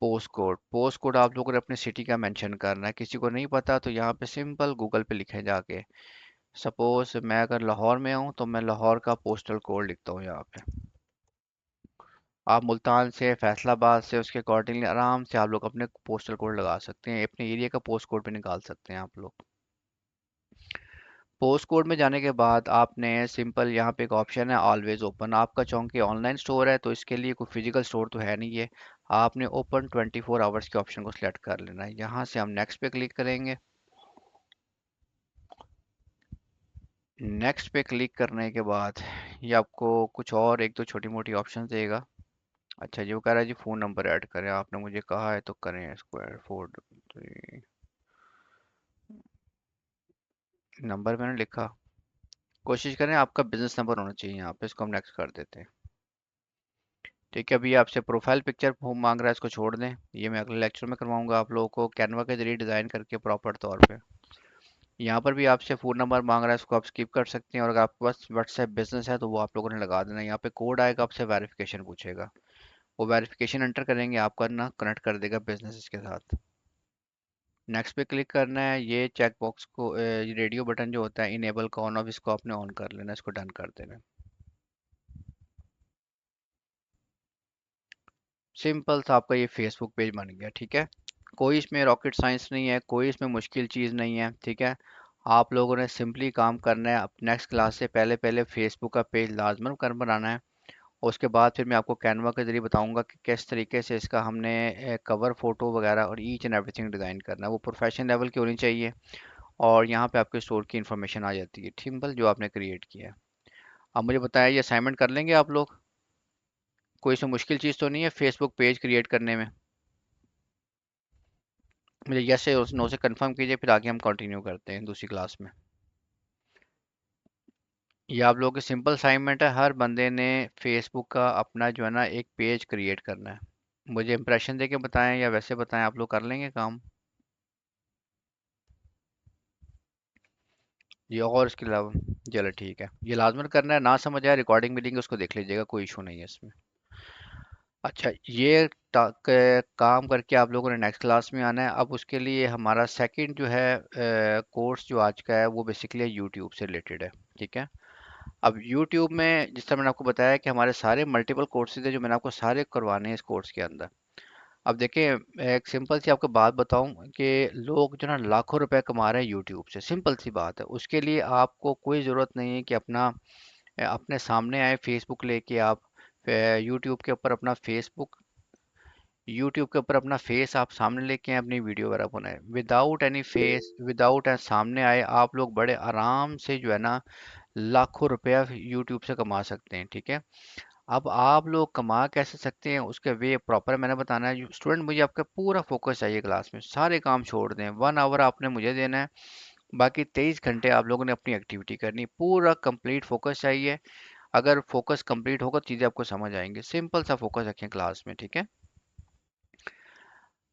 Post code, post code आप लोगों ने अपने सिटी का मेंशन करना है। किसी को नहीं पता तो यहाँ पे सिंपल गूगल पे लिखें जाके। सपोज मैं अगर लाहौर में हूँ तो मैं लाहौर का पोस्टल कोड लिखता हूँ यहाँ पे। आप मुल्तान से, फैसलाबाद से, उसके अकॉर्डिंगली आराम से आप लोग अपने पोस्टल कोड लगा सकते हैं, अपने एरिया का पोस्ट कोड भी निकाल सकते हैं आप लोग। पोस्ट कोड में जाने के बाद आपने सिंपल यहाँ पे एक ऑप्शन है ऑलवेज ओपन। आपका चूंकि ऑनलाइन स्टोर है तो इसके लिए कोई फिजिकल स्टोर तो है नहीं है। आपने ओपन 24 आवर्स के ऑप्शन को सिलेक्ट कर लेना है। यहाँ से हम नेक्स्ट पे क्लिक करेंगे। नेक्स्ट पे क्लिक करने के बाद ये आपको कुछ और एक दो छोटी मोटी ऑप्शन देगा। अच्छा जी, वो कह रहा है जी फ़ोन नंबर ऐड करें, आपने मुझे कहा है तो करें इसको ऐड। 433 नंबर मैंने लिखा। कोशिश करें आपका बिजनेस नंबर होना चाहिए यहाँ पे। इसको हम नेक्स्ट कर देते हैं। ठीक है, अभी आपसे प्रोफाइल पिक्चर मांग रहा है, इसको छोड़ दें। ये मैं अगले लेक्चर में करवाऊंगा आप लोगों को कैनवा के जरिए डिज़ाइन करके प्रॉपर तौर पे। यहाँ पर भी आपसे फ़ोन नंबर मांग रहा है, इसको आप स्किप कर सकते हैं। और अगर आपके पास व्हाट्सएप बिजनेस है तो वो आप लोगों ने लगा देना है। यहाँ पे कोड आएगा, आपसे वेरिफिकेशन पूछेगा, वो वेरिफिकेशन एंटर करेंगे, आपका ना कनेक्ट कर देगा बिजनेस के साथ। नेक्स्ट पे क्लिक करना है। ये चेक बॉक्स को रेडियो बटन जो होता है इनेबल का ऑन ऑफ, इसको आपने ऑन कर लेना, इसको डन कर देना। सिंपल सा आपका ये फेसबुक पेज बन गया। ठीक है, कोई इसमें रॉकेट साइंस नहीं है, कोई इसमें मुश्किल चीज़ नहीं है। ठीक है, आप लोगों ने सिंपली काम करना है। अब नेक्स्ट क्लास से पहले पहले फेसबुक का पेज लाजमन कर बनाना है। और उसके बाद फिर मैं आपको कैनवा के जरिए बताऊंगा कि किस तरीके से इसका हमने कवर फोटो वगैरह और ईच एंड एवरीथिंग डिज़ाइन करना है। वो प्रोफेशनल लेवल की होनी चाहिए। और यहाँ पे आपके स्टोर की इन्फॉर्मेशन आ जाती है सिंपल, जो आपने क्रिएट किया है। अब मुझे बताया, ये असाइनमेंट कर लेंगे आप लोग? कोई इसमें मुश्किल चीज़ तो नहीं है फेसबुक पेज क्रिएट करने में? मुझे यस से नो से कंफर्म कीजिए, फिर आगे हम कंटिन्यू करते हैं दूसरी क्लास में। ये आप लोगों की सिंपल असाइनमेंट है। हर बंदे ने फेसबुक का अपना जो है ना एक पेज क्रिएट करना है। मुझे इंप्रेशन दे के बताएं या वैसे बताएं, आप लोग कर लेंगे काम? ये और इसके अलावा, चलो ठीक है, ये लाजमन करना है। ना समझ आया रिकॉर्डिंग मिलेंगे, उसको देख लीजिएगा, कोई इशू नहीं है इसमें। अच्छा, ये काम करके आप लोगों ने नेक्स्ट क्लास में आना है। अब उसके लिए हमारा सेकंड जो है कोर्स जो आज का है वो बेसिकली यूट्यूब से रिलेटेड है। ठीक है, अब यूट्यूब में जिस तरह मैंने आपको बताया कि हमारे सारे मल्टीपल कोर्सेज है, जो मैंने आपको सारे करवाने हैं इस कोर्स के अंदर। अब देखिए, मैं एक सिंपल सी आपको बात बताऊं कि लोग जो ना लाखों रुपए कमा रहे हैं यूट्यूब से। सिंपल सी बात है, उसके लिए आपको कोई ज़रूरत नहीं है कि अपने सामने आए फेसबुक लेके आप यूट्यूब के ऊपर अपना फेसबुक यूट्यूब के ऊपर अपना फेस आप सामने लेके आए, अपनी वीडियो वगैरह बनाए विदाउट एनी फेस, विदाउट सामने आए। आप लोग बड़े आराम से जो है ना लाखों रुपया यूट्यूब से कमा सकते हैं। ठीक है, अब आप लोग कमा कैसे सकते हैं उसके वे प्रॉपर मैंने बताना है। स्टूडेंट, मुझे आपका पूरा फोकस चाहिए क्लास में। सारे काम छोड़ दें, 1 आवर आपने मुझे देना है, बाकी 23 घंटे आप लोगों ने अपनी एक्टिविटी करनी। पूरा कंप्लीट फोकस चाहिए। अगर फोकस कंप्लीट होगा चीज़ें आपको समझ आएंगी। सिंपल सा फोकस रखें क्लास में। ठीक है,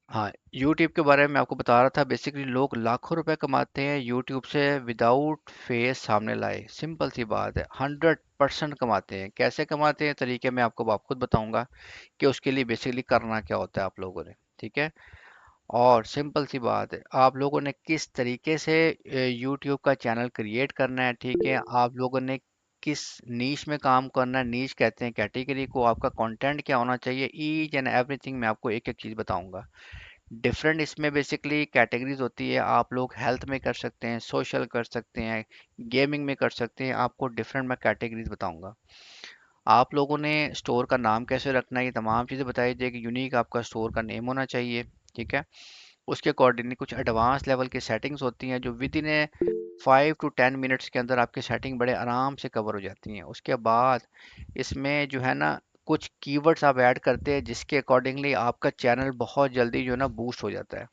हाँ, यूट्यूब के बारे में मैं आपको बता रहा था। बेसिकली लोग लाखों रुपए कमाते हैं यूट्यूब से विदाउट फेस सामने लाए। सिंपल सी बात है, 100% कमाते हैं। कैसे कमाते हैं तरीके मैं आपको आप खुद बताऊंगा कि उसके लिए बेसिकली करना क्या होता है आप लोगों ने। ठीक है, और सिंपल सी बात है, आप लोगों ने किस तरीके से यूट्यूब का चैनल क्रिएट करना है। ठीक है, आप लोगों ने किस नीश में काम करना है, नीश कहते हैं कैटेगरी को, आपका कंटेंट क्या होना चाहिए, ईच एंड एवरीथिंग मैं आपको एक एक चीज़ बताऊंगा। डिफरेंट इसमें बेसिकली कैटेगरीज होती है। आप लोग हेल्थ में कर सकते हैं, सोशल कर सकते हैं, गेमिंग में कर सकते हैं। आपको डिफरेंट मैं कैटेगरीज बताऊंगा। आप लोगों ने स्टोर का नाम कैसे रखना है, ये तमाम चीज़ें बताई जाएगी। यूनिक आपका स्टोर का नेम होना चाहिए। ठीक है, उसके अकॉर्डिंगली कुछ एडवांस लेवल की सेटिंग्स होती हैं जो with in A 5 to 10 minutes के अंदर आपकी सेटिंग बड़े आराम से कवर हो जाती हैं। उसके बाद इसमें जो है ना कुछ कीवर्ड्स आप ऐड करते हैं जिसके अकॉर्डिंगली आपका चैनल बहुत जल्दी जो है ना बूस्ट हो जाता है।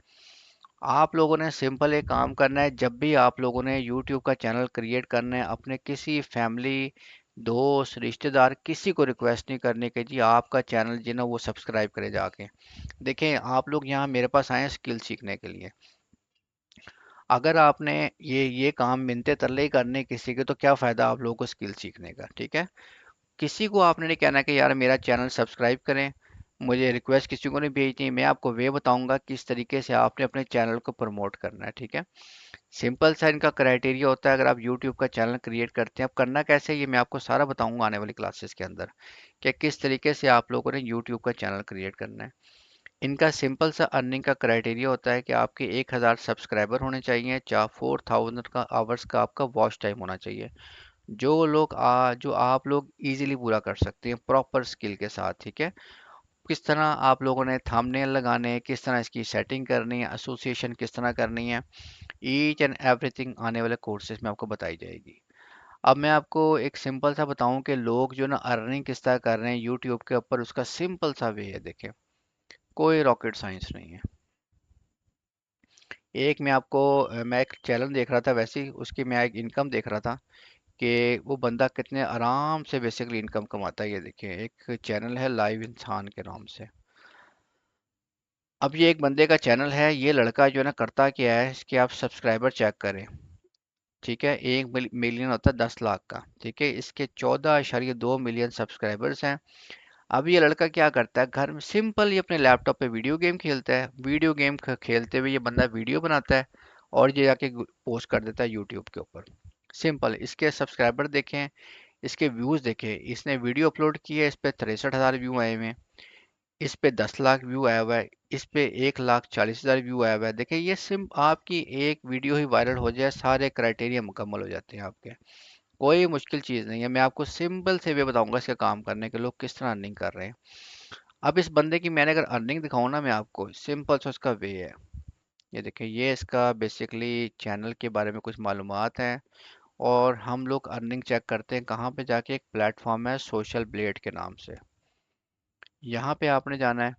आप लोगों ने सिंपल एक काम करना है, जब भी आप लोगों ने यूट्यूब का चैनल क्रिएट करना है अपने किसी फैमिली दोस्त रिश्तेदार किसी को रिक्वेस्ट नहीं करनी कि जी आपका चैनल जो है ना वो सब्सक्राइब करे जाके। देखें, आप लोग यहाँ मेरे पास आए हैं स्किल सीखने के लिए। अगर आपने ये काम मिन्नते तरले ही करने किसी के, तो क्या फ़ायदा आप लोगों को स्किल सीखने का। ठीक है, किसी को आपने नहीं कहना कि यार मेरा चैनल सब्सक्राइब करें, मुझे रिक्वेस्ट किसी को नहीं भेजनी। मैं आपको वे बताऊंगा किस तरीके से आपने अपने चैनल को प्रमोट करना है। ठीक है, सिंपल सा इनका क्राइटेरिया होता है। अगर आप यूट्यूब का चैनल क्रिएट करते हैं, अब करना कैसे है, ये मैं आपको सारा बताऊंगा आने वाली क्लासेस के अंदर कि किस तरीके से आप लोगों ने यूट्यूब का चैनल क्रिएट करना है। इनका सिंपल सा अर्निंग का क्राइटेरिया होता है कि आपके 1000 सब्सक्राइबर होने चाहिए, 4000 का आवर्स का आपका वॉच टाइम होना चाहिए। जो आप लोग इजीली पूरा कर सकते हैं प्रॉपर स्किल के साथ। ठीक है, किस तरह आप लोगों ने थंबनेल लगाने हैं, किस तरह इसकी सेटिंग करनी है, एसोसिएशन किस तरह करनी है, ईच एंड एवरीथिंग आने वाले कोर्सेज में आपको बताई जाएगी। अब मैं आपको एक सिंपल सा बताऊं कि लोग जो ना अर्निंग किस तरह कर रहे हैं यूट्यूब के ऊपर, उसका सिंपल सा वे है। देखें, कोई रॉकेट साइंस नहीं है। मैं एक चैनल देख रहा था, वैसे ही उसकी मैं एक इनकम देख रहा था कि वो बंदा कितने आराम से बेसिकली इनकम कमाता है। ये देखिए, एक चैनल है लाइव इंसान के नाम से। अब ये एक बंदे का चैनल है, ये लड़का जो है ना करता क्या है, इसके आप सब्सक्राइबर चेक करें। ठीक है, 1 मिलियन होता है 10 लाख का। ठीक है, इसके 14.2 मिलियन सब्सक्राइबर्स हैं। अब ये लड़का क्या करता है, घर में सिंपल ये अपने लैपटॉप पे वीडियो गेम खेलता है। वीडियो गेम खेलते हुए ये बंदा वीडियो बनाता है और ये जाके पोस्ट कर देता है यूट्यूब के ऊपर। सिंपल, इसके सब्सक्राइबर देखें, इसके व्यूज़ देखें। इसने वीडियो अपलोड की है, इस पे 63,000 व्यू आए हुए हैं। इस पे 10 लाख व्यू आया हुआ है। इस पे 1,40,000 व्यू आया हुआ है। देखिए, ये सिर्फ आपकी एक वीडियो ही वायरल हो जाए, सारे क्राइटेरिया मुकम्मल हो जाते हैं आपके। कोई मुश्किल चीज़ नहीं है। मैं आपको सिंपल से वे बताऊंगा इसका काम करने के लोग किस तरह अर्निंग कर रहे हैं। अब इस बंदे की मैंने अगर अर्निंग दिखाऊं ना, मैं आपको सिंपल सा उसका वे है। ये देखिए, ये इसका बेसिकली चैनल के बारे में कुछ मालूमात हैं। और हम लोग अर्निंग चेक करते हैं कहाँ पे जाके, एक प्लेटफॉर्म है सोशल ब्लेड के नाम से। यहाँ पे आपने जाना है।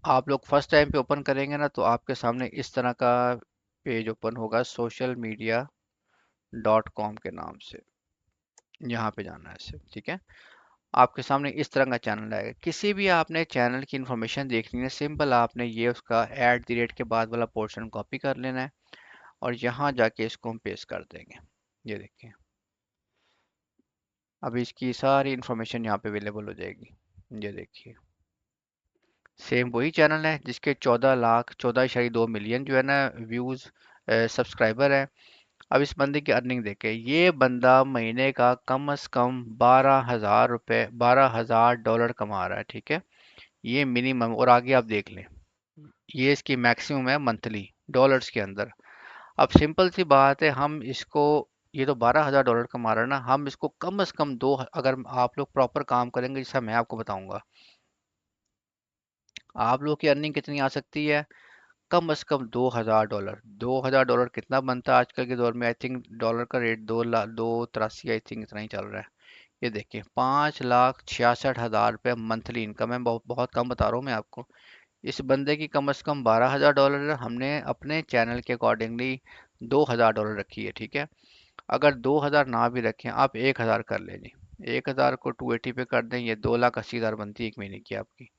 आप लोग फर्स्ट टाइम पे ओपन करेंगे ना, तो आपके सामने इस तरह का पेज ओपन होगा, socialmedia.com के नाम से। यहाँ पे जाना है सिर्फ। ठीक है, आपके सामने इस तरह का चैनल आएगा। किसी भी आपने चैनल की इन्फॉर्मेशन देखनी है, सिंपल आपने ये उसका @ के बाद वाला पोर्शन कॉपी कर लेना है और यहाँ जाके इसको हम पेस्ट कर देंगे। ये देखिए, अभी इसकी सारी इन्फॉर्मेशन यहाँ पे अवेलेबल हो जाएगी। ये देखिए, सेम वही चैनल है जिसके 14,14.2 मिलियन जो है ना व्यूज़, सब्सक्राइबर है। अब इस बंदे की अर्निंग देखें। ये बंदा महीने का कम से कम 12,000 रुपये, $12,000 कमा रहा है। ठीक है, ये मिनिमम, और आगे आप देख लें, ये इसकी मैक्सिमम है मंथली डॉलर्स के अंदर। अब सिंपल सी बात है, हम इसको, ये तो $12,000 कमा रहा है ना, हम इसको कम से कम दो, अगर आप लोग प्रॉपर काम करेंगे जैसा मैं आपको बताऊंगा, आप लोग की अर्निंग कितनी आ सकती है। कम से कम $2,000। $2,000 कितना बनता है आजकल के दौर में, आई थिंक डॉलर का रेट 2 83 आई थिंक इतना ही चल रहा है। ये देखिए, 5,66,000 रुपये मंथली इनकम है। बहुत बहुत कम बता रहा हूँ मैं आपको। इस बंदे की कम से कम $12,000 है, हमने अपने चैनल के अकॉर्डिंगली $2,000 रखी है। ठीक है, अगर 2,000 ना भी रखें, आप 1,000 कर लें जी। 1,000 को 280 पे कर दें, ये 2,80,000 बनती है एक महीने की आपकी।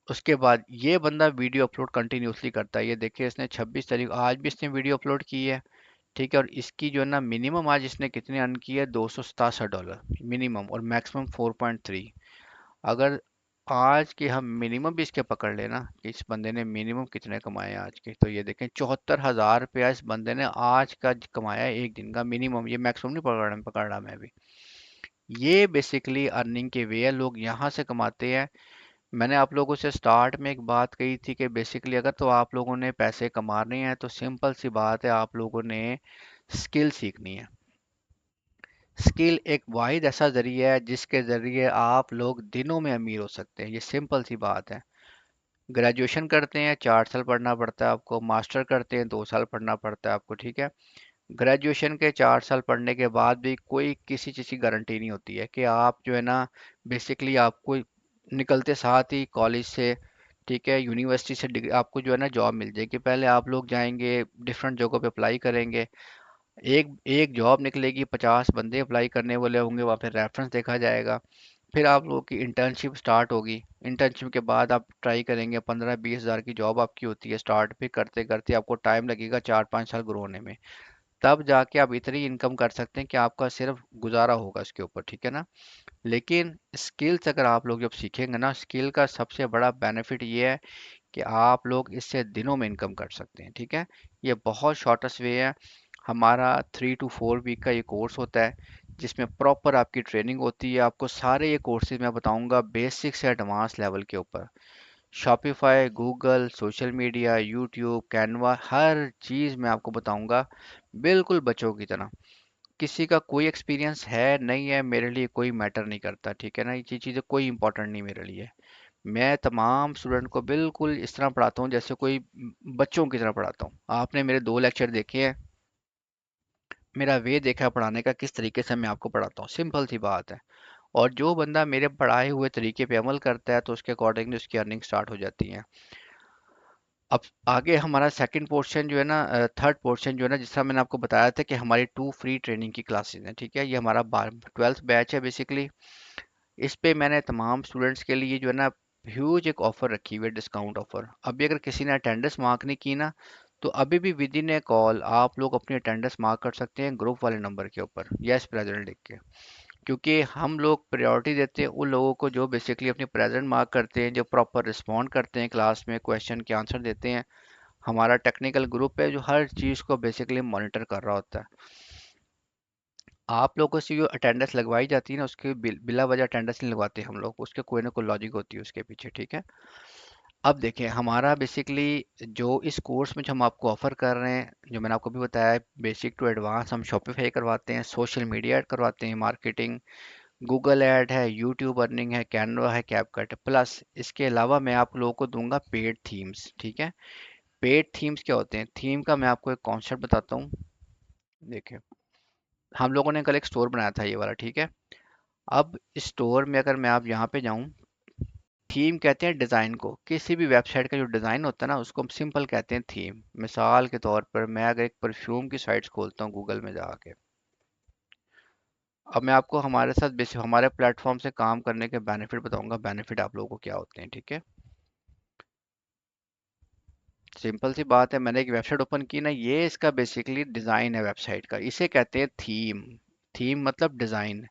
उसके बाद ये बंदा वीडियो अपलोड कंटिन्यूसली करता है। ये देखिए, इसने 26 तारीख, आज भी इसने वीडियो अपलोड की है। ठीक है, और इसकी जो है ना मिनिमम आज इसने कितने अर्न की है, $267 मिनिमम, और मैक्सिमम 4.3। अगर आज के हम मिनिमम भी इसके पकड़ लेना कि इस बंदे ने मिनिमम कितने कमाए हैं आज के, तो ये देखें 74,000 रुपया इस बंदे ने आज का कमाया है एक दिन का मिनिमम। ये मैक्सिमम नहीं पकड़ रहा मैं अभी। ये बेसिकली अर्निंग के वे है, लोग यहाँ से कमाते हैं। मैंने आप लोगों से स्टार्ट में एक बात कही थी कि बेसिकली अगर तो आप लोगों ने पैसे कमाने हैं, तो सिंपल सी बात है, आप लोगों ने स्किल सीखनी है। स्किल एक वाहिद ऐसा जरिया है जिसके ज़रिए आप लोग दिनों में अमीर हो सकते हैं। ये सिंपल सी बात है। ग्रेजुएशन करते हैं 4 साल पढ़ना पड़ता है आपको, मास्टर करते हैं 2 साल पढ़ना पड़ता है आपको। ठीक है, ग्रेजुएशन के 4 साल पढ़ने के बाद भी कोई किसी चीज़ की गारंटी नहीं होती है कि आप जो है ना बेसिकली आपको निकलते साथ ही कॉलेज से, ठीक है, यूनिवर्सिटी से डिग्री आपको जो है ना जॉब मिल जाएगी। पहले आप लोग जाएंगे डिफरेंट जगहों पे अप्लाई करेंगे। एक एक जॉब निकलेगी, 50 बंदे अप्लाई करने वाले होंगे, वहाँ पे रेफरेंस देखा जाएगा। फिर आप लोगों की इंटर्नशिप स्टार्ट होगी। इंटर्नशिप के बाद आप ट्राई करेंगे, 15-20 हज़ार की जॉब आपकी होती है स्टार्ट। फिर करते करते आपको टाइम लगेगा 4-5 साल ग्रो होने में। तब जाके आप इतनी इनकम कर सकते हैं कि आपका सिर्फ गुजारा होगा इसके ऊपर, ठीक है ना। लेकिन स्किल्स अगर आप लोग जब सीखेंगे ना, स्किल का सबसे बड़ा बेनिफिट ये है कि आप लोग इससे दिनों में इनकम कर सकते हैं, ठीक है। ये बहुत शॉर्टेस्ट वे है। हमारा 3 to 4 वीक का ये कोर्स होता है, जिसमें प्रॉपर आपकी ट्रेनिंग होती है। आपको सारे ये कोर्सेज मैं बताऊंगा बेसिक से एडवांस लेवल के ऊपर। Shopify, Google, social media, YouTube, Canva, हर चीज़ मैं आपको बताऊंगा, बिल्कुल बच्चों की तरह। किसी का कोई एक्सपीरियंस है नहीं है, मेरे लिए कोई मैटर नहीं करता, ठीक है ना। ये चीज़ें कोई इंपॉर्टेंट नहीं मेरे लिए। मैं तमाम स्टूडेंट को बिल्कुल इस तरह पढ़ाता हूँ जैसे कोई बच्चों की तरह पढ़ाता हूँ। आपने मेरे 2 लेक्चर देखे हैं, मेरा वे देखा है पढ़ाने का, किस तरीके से मैं आपको पढ़ाता हूँ, सिंपल सी बात है। और जो बंदा मेरे पढ़ाए हुए तरीके पे अमल करता है तो उसके अकॉर्डिंगली उसकी अर्निंग स्टार्ट हो जाती है। अब आगे हमारा सेकंड पोर्शन जो है ना, थर्ड पोर्शन जो है ना, जिस तरह मैंने आपको बताया था कि हमारी 2 फ्री ट्रेनिंग की क्लासेस हैं, ठीक है। ये हमारा 12th बैच है बेसिकली। इस पे मैंने तमाम स्टूडेंट्स के लिए जो है ना ह्यूज एक ऑफर रखी हुई है, डिस्काउंट ऑफर। अभी अगर किसी ने अटेंडेंस मार्क नहीं की ना, तो अभी भी विद इन ए कॉल आप लोग अपनी अटेंडेंस मार्क कर सकते हैं ग्रुप वाले नंबर के ऊपर, यस प्रेजेंट लिख के। क्योंकि हम लोग प्रायोरिटी देते हैं उन लोगों को जो बेसिकली अपनी प्रेजेंट मार्क करते हैं, जो प्रॉपर रिस्पॉन्ड करते हैं क्लास में, क्वेश्चन के आंसर देते हैं। हमारा टेक्निकल ग्रुप है जो हर चीज़ को बेसिकली मॉनिटर कर रहा होता है। आप लोगों से जो अटेंडेंस लगवाई जाती है ना, उसके बिला वजह अटेंडेंस नहीं लगवाते हम लोग, उसके कोई ना कोई लॉजिक होती है उसके पीछे, ठीक है। अब देखें हमारा बेसिकली जो इस कोर्स में जो हम आपको ऑफर कर रहे हैं, जो मैंने आपको भी बताया, बेसिक टू एडवांस हम शॉपिफाई करवाते हैं, सोशल मीडिया ऐड करवाते हैं, मार्केटिंग, गूगल ऐड है, यूट्यूब अर्निंग है, कैनवा है, कैपकट, प्लस इसके अलावा मैं आप लोगों को दूंगा पेड थीम्स, ठीक है। पेड थीम्स क्या होते हैं? थीम का मैं आपको एक कॉन्सेप्ट बताता हूँ। देखिए, हम लोगों ने कल एक स्टोर बनाया था ये वाला, ठीक है। अब स्टोर में अगर मैं आप यहाँ पे जाऊँ, थीम कहते हैं डिज़ाइन को। किसी भी वेबसाइट का जो डिज़ाइन होता है ना, उसको हम सिंपल कहते हैं थीम। मिसाल के तौर पर मैं अगर एक परफ्यूम की साइट्स खोलता हूँ गूगल में जाके, अब मैं आपको हमारे साथ बेसिक हमारे प्लेटफॉर्म से काम करने के बेनिफिट बताऊंगा, बेनिफिट आप लोगों को क्या होते हैं, ठीक है। सिंपल सी बात है, मैंने एक वेबसाइट ओपन की ना, ये इसका बेसिकली डिज़ाइन है वेबसाइट का, इसे कहते हैं थीम। थीम मतलब डिज़ाइन।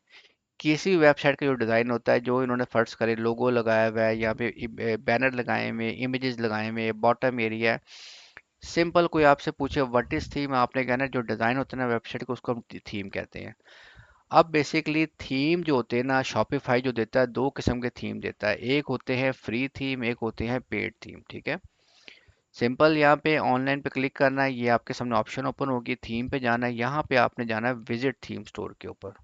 किसी भी वेबसाइट का जो डिज़ाइन होता है, जो इन्होंने फर्श करे, लोगो लगाया हुआ है, यहाँ पे बैनर लगाए हुए, इमेजेस लगाए हुए, बॉटम एरिया है। सिंपल कोई आपसे पूछे व्हाट इज थीम, आपने कहना है जो डिज़ाइन होता है ना वेबसाइट को, उसको हम थीम कहते हैं। अब बेसिकली थीम जो होते हैं ना, शॉपिफाई जो देता है, 2 किस्म के थीम देता है। एक होते हैं फ्री थीम, एक होते हैं पेड थीम, ठीक है। सिंपल यहाँ पे ऑनलाइन पे क्लिक करना है, ये आपके सामने ऑप्शन ओपन होगी, थीम पे जाना है, यहाँ पे आपने जाना है विजिट थीम स्टोर के ऊपर।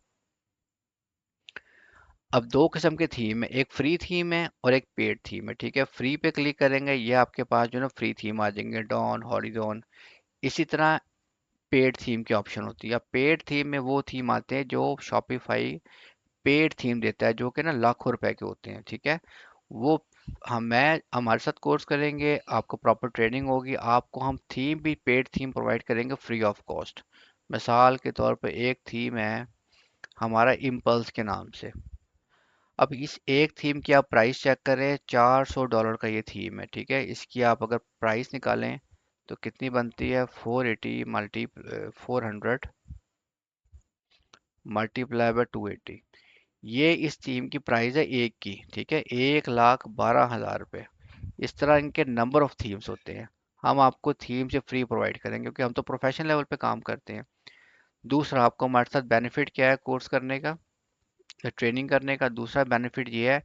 अब 2 किस्म के थीम है, एक फ्री थीम है और एक पेड थीम है, ठीक है। फ्री पे क्लिक करेंगे, ये आपके पास जो है ना फ्री थीम आ जाएंगे, डॉन, हॉरिजॉन। इसी तरह पेड थीम की ऑप्शन होती है। अब पेड थीम में वो थीम आते हैं जो शॉपिफाई पेड थीम देता है, जो कि ना लाखों रुपए के होते हैं, ठीक है। वो हम मैं हमारे साथ कोर्स करेंगे, आपको प्रॉपर ट्रेनिंग होगी, आपको हम थीम भी पेड थीम प्रोवाइड करेंगे फ्री ऑफ कॉस्ट। मिसाल के तौर पे एक थीम है हमारा इम्पल्स के नाम से। अब इस एक थीम की आप प्राइस चेक करें, $400 का ये थीम है, ठीक है। इसकी आप अगर प्राइस निकालें तो कितनी बनती है, 480 मल्टी 400 मल्टीप्लाई बाय 280। ये इस थीम की प्राइस है एक की, ठीक है, 1,12,000 रुपये। इस तरह इनके नंबर ऑफ थीम्स होते हैं। हम आपको थीम से फ्री प्रोवाइड करेंगे क्योंकि हम तो प्रोफेशनल लेवल पे काम करते हैं। दूसरा, आपको हमारे साथ बेनिफिट क्या है कोर्स करने का या ट्रेनिंग करने का? दूसरा बेनिफिट ये है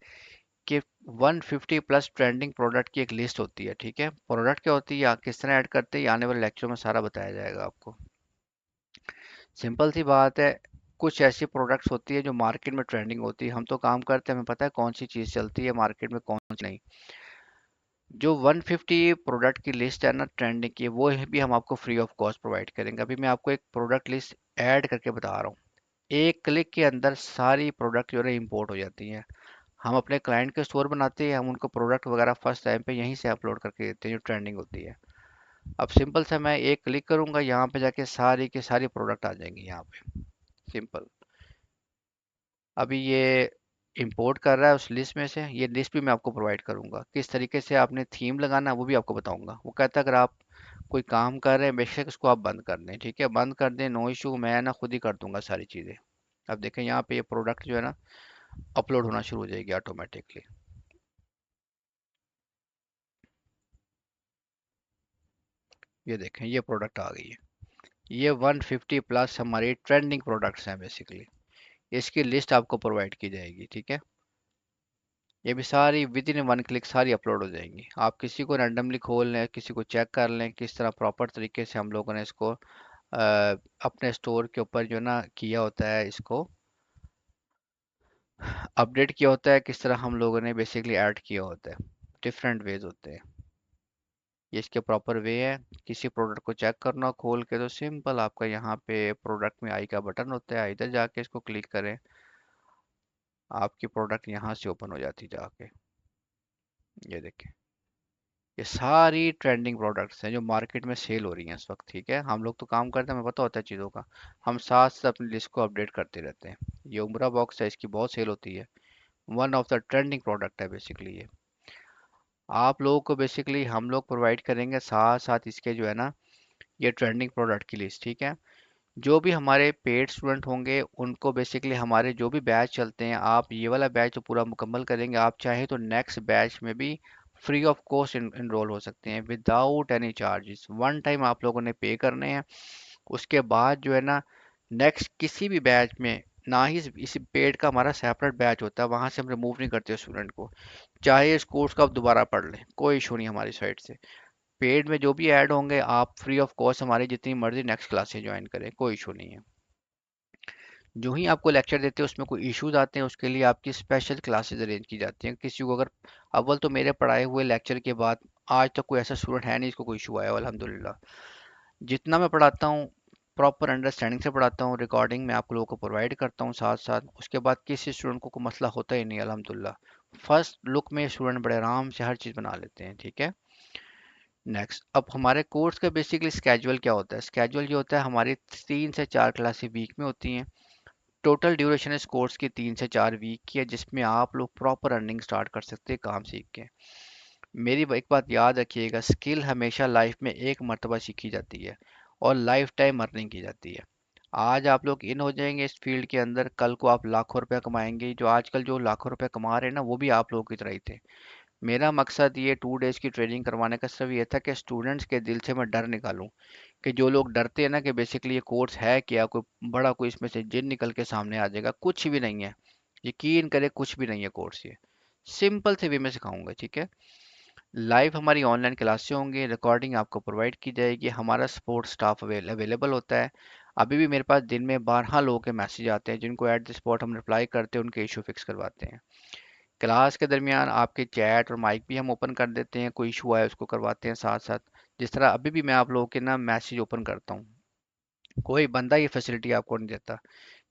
कि 150 प्लस ट्रेंडिंग प्रोडक्ट की एक लिस्ट होती है, ठीक है। प्रोडक्ट क्या होती है या किस तरह ऐड करते हैं, ये आने वाले लेक्चर में सारा बताया जाएगा आपको। सिंपल सी बात है, कुछ ऐसी प्रोडक्ट्स होती है जो मार्केट में ट्रेंडिंग होती है, हम तो काम करते हैं, हमें पता है कौन सी चीज़ चलती है मार्केट में, कौन सी नहीं। जो 150 प्रोडक्ट की लिस्ट है ना ट्रेंडिंग की, वो भी हम आपको फ्री ऑफ कॉस्ट प्रोवाइड करेंगे। अभी मैं आपको एक प्रोडक्ट लिस्ट ऐड करके बता रहा हूँ, एक क्लिक के अंदर सारी प्रोडक्ट जो है इंपोर्ट हो जाती हैं। हम अपने क्लाइंट के स्टोर बनाते हैं, हम उनको प्रोडक्ट वगैरह फर्स्ट टाइम पे यहीं से अपलोड करके देते हैं जो ट्रेंडिंग होती है। अब सिंपल सा मैं एक क्लिक करूंगा, यहाँ पे जाके सारी के सारी प्रोडक्ट आ जाएंगे यहाँ पे। सिंपल। अभी ये इंपोर्ट कर रहा है उस लिस्ट में से, ये लिस्ट भी मैं आपको प्रोवाइड करूंगा। किस तरीके से आपने थीम लगाना है वो भी आपको बताऊंगा। वो कहता है अगर आप कोई काम कर रहे हैं बेशक उसको आप बंद कर दें, ठीक है, बंद कर दें, नो इशू, मैं ना खुद ही कर दूंगा सारी चीज़ें। अब देखें यहाँ पे ये प्रोडक्ट जो है ना अपलोड होना शुरू हो जाएगी ऑटोमेटिकली। ये देखें ये प्रोडक्ट आ गई है। ये 150 प्लस हमारी ट्रेंडिंग प्रोडक्ट्स हैं बेसिकली। इसकी लिस्ट आपको प्रोवाइड की जाएगी, ठीक है। ये भी सारी विद इन वन क्लिक सारी अपलोड हो जाएंगी। आप किसी को रैंडमली खोल लें, किसी को चेक कर लें किस तरह प्रॉपर तरीके से हम लोगों ने इसको अपने स्टोर के ऊपर जो है ना किया होता है, इसको अपडेट किया होता है, किस तरह हम लोगों ने बेसिकली ऐड किया होता है। डिफरेंट वेज होते हैं। ये इसके प्रॉपर वे है। किसी प्रोडक्ट को चेक करना हो खोल के तो सिंपल आपका यहाँ पे प्रोडक्ट में आई का बटन होता है, इधर जाके इसको क्लिक करें, आपकी प्रोडक्ट यहाँ से ओपन हो जाती जाके। ये देखें ये सारी ट्रेंडिंग प्रोडक्ट्स हैं जो मार्केट में सेल हो रही हैं इस वक्त, ठीक है। हम लोग तो काम करते हैं, हमें पता होता है चीज़ों का। हम साथ साथ अपनी लिस्ट को अपडेट करते रहते हैं। ये उम्ब्रा बॉक्स है, इसकी बहुत सेल होती है। One of the trending product है बेसिकली ये। आप लोगों को बेसिकली हम लोग प्रोवाइड करेंगे साथ साथ इसके जो है ना ये ट्रेंडिंग प्रोडक्ट की लिस्ट, ठीक है। जो भी हमारे पेड स्टूडेंट होंगे उनको बेसिकली हमारे जो भी बैच चलते हैं, आप ये वाला बैच तो पूरा मुकम्मल करेंगे, आप चाहे तो नेक्स्ट बैच में भी फ्री ऑफ कॉस्ट इनरोल हो सकते हैं without any charges. One time आप लोगों ने पे करने हैं। उसके बाद जो है ना नेक्स्ट किसी भी बैच में ना ही इस पेड का हमारा सेपरेट बैच होता है, वहाँ से हम रिमूव नहीं करते स्टूडेंट को। चाहे इस कोर्स को आप दोबारा पढ़ लें, कोई इशू नहीं हमारी साइड से। पेड में जो भी ऐड होंगे आप फ्री ऑफ कॉस्ट हमारी जितनी मर्जी नेक्स्ट क्लासेस ज्वाइन करें, कोई इशू नहीं है। जो ही आपको लेक्चर देते हैं उसमें कोई इश्यूज आते हैं उसके लिए आपकी स्पेशल क्लासेस अरेंज की जाती हैं। किसी को अगर अव्वल तो मेरे पढ़ाए हुए लेक्चर के बाद आज तक कोई ऐसा स्टूडेंट है नहीं जिसको कोई इशू आया हो, अल्हम्दुलिल्लाह। जितना मैं पढ़ाता हूँ प्रॉपर अंडरस्टैंडिंग से पढ़ाता हूँ, रिकॉर्डिंग मैं आप लोगों को प्रोवाइड करता हूँ साथ साथ। उसके बाद किसी स्टूडेंट को कोई मसला होता ही नहीं अल्हम्दुलिल्लाह। फर्स्ट लुक में स्टूडेंट बड़े आराम से हर चीज़ बना लेते हैं, ठीक है। नेक्स्ट, अब हमारे कोर्स का बेसिकली स्केजुअल क्या होता है। स्केजुअल ये होता है हमारी 3 से 4 क्लासेस वीक में होती हैं। टोटल ड्यूरेशन इस कोर्स की 3 से 4 वीक की है, जिसमें आप लोग प्रॉपर अर्निंग स्टार्ट कर सकते हैं काम सीख के। मेरी एक बात याद रखिएगा, स्किल हमेशा लाइफ में एक मर्तबा सीखी जाती है और लाइफ टाइम अर्निंग की जाती है। आज आप लोग इन हो जाएंगे इस फील्ड के अंदर, कल को आप लाखों रुपए कमाएंगे। जो आजकल जो लाखों रुपए कमा रहे हैं ना वो भी आप लोगों की तरह ही थे। मेरा मकसद ये 2 डेज की ट्रेनिंग करवाने का सिर्फ ये था कि स्टूडेंट्स के दिल से मैं डर निकालूं। कि जो लोग डरते हैं ना कि बेसिकली ये कोर्स है क्या, कोई बड़ा कोई इसमें से जिन निकल के सामने आ जाएगा, कुछ भी नहीं है। यकीन करें कुछ भी नहीं है कोर्स ये। सिंपल से वे में सिखाऊंगा, ठीक है। लाइव हमारी ऑनलाइन क्लासें होंगी, रिकॉर्डिंग आपको प्रोवाइड की जाएगी, हमारा सपोर्ट स्टाफ अवेलेबल होता है। अभी भी मेरे पास दिन में 12 लोगों के मैसेज आते हैं जिनको एट द स्पॉट हम रिप्लाई करते हैं, उनके इशू फिक्स करवाते हैं। क्लास के दरमियान आपके चैट और माइक भी हम ओपन कर देते हैं, कोई इशू आए उसको करवाते हैं साथ साथ। जिस तरह अभी भी मैं आप लोगों के ना मैसेज ओपन करता हूँ, कोई बंदा ये फैसिलिटी आपको नहीं देता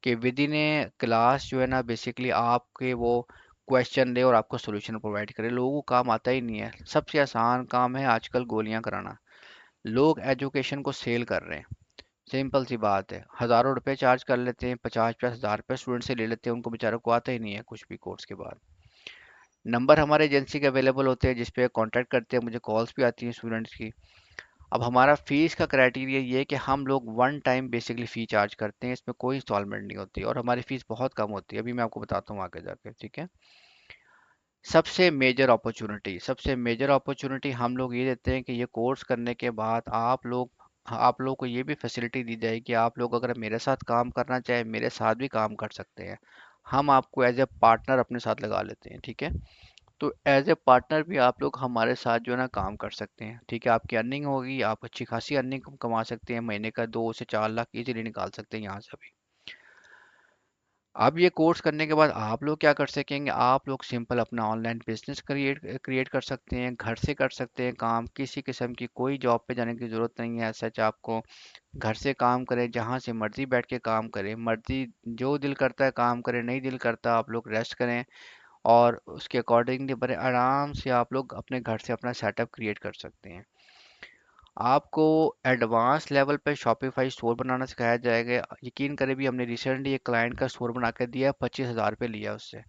कि विद इन ए क्लास जो है ना बेसिकली आपके वो क्वेश्चन दे और आपको सोल्यूशन प्रोवाइड करे। लोगों को काम आता ही नहीं है। सबसे आसान काम है आजकल गोलियां कराना। लोग एजुकेशन को सेल कर रहे हैं। सिंपल सी बात है, हज़ारों रुपए चार्ज कर लेते हैं, 50-50 हज़ार रुपये स्टूडेंट से ले लेते हैं, उनको बेचारों को आता ही नहीं है कुछ भी कोर्स के बाद। नंबर हमारे एजेंसी के अवेलेबल होते हैं जिस पे कांटेक्ट करते हैं, मुझे कॉल्स भी आती हैं स्टूडेंट्स की। अब हमारा फीस का क्राइटेरिया ये है कि हम लोग वन टाइम बेसिकली फ़ी चार्ज करते हैं, इसमें कोई इंस्टॉलमेंट नहीं होती और हमारी फ़ीस बहुत कम होती है। अभी मैं आपको बताता हूँ आगे जाके, ठीक है। सबसे मेजर अपॉर्चुनिटी हम लोग ये देते हैं कि ये कोर्स करने के बाद आप लोग को ये भी फैसिलिटी दी जाएगी कि आप लोग अगर मेरे साथ काम करना चाहे मेरे साथ भी काम कर सकते हैं। हम आपको एज ए पार्टनर अपने साथ लगा लेते हैं, ठीक है। तो एज ए पार्टनर भी आप लोग हमारे साथ जो है ना काम कर सकते हैं, ठीक है। आपकी अर्निंग होगी, आप अच्छी खासी अर्निंग कमा सकते हैं, महीने का 2 से 4 लाख इजीली निकाल सकते हैं यहाँ से भी। अब ये कोर्स करने के बाद आप लोग क्या कर सकेंगे, आप लोग सिंपल अपना ऑनलाइन बिजनेस क्रिएट क्रिएट कर सकते हैं, घर से कर सकते हैं काम। किसी किस्म की कोई जॉब पे जाने की ज़रूरत नहीं है। सच आपको घर से काम करें, जहाँ से मर्जी बैठ के काम करें, मर्जी जो दिल करता है काम करें, नहीं दिल करता आप लोग रेस्ट करें। और उसके अकॉर्डिंगली बड़े आराम से आप लोग अपने घर से अपना सेटअप क्रिएट कर सकते हैं। आपको एडवांस लेवल पे शॉपिफाई स्टोर बनाना सिखाया जाएगा। यकीन करें भी हमने रिसेंटली एक क्लाइंट का स्टोर बना कर दिया, 25,000 रुपये लिया उससे,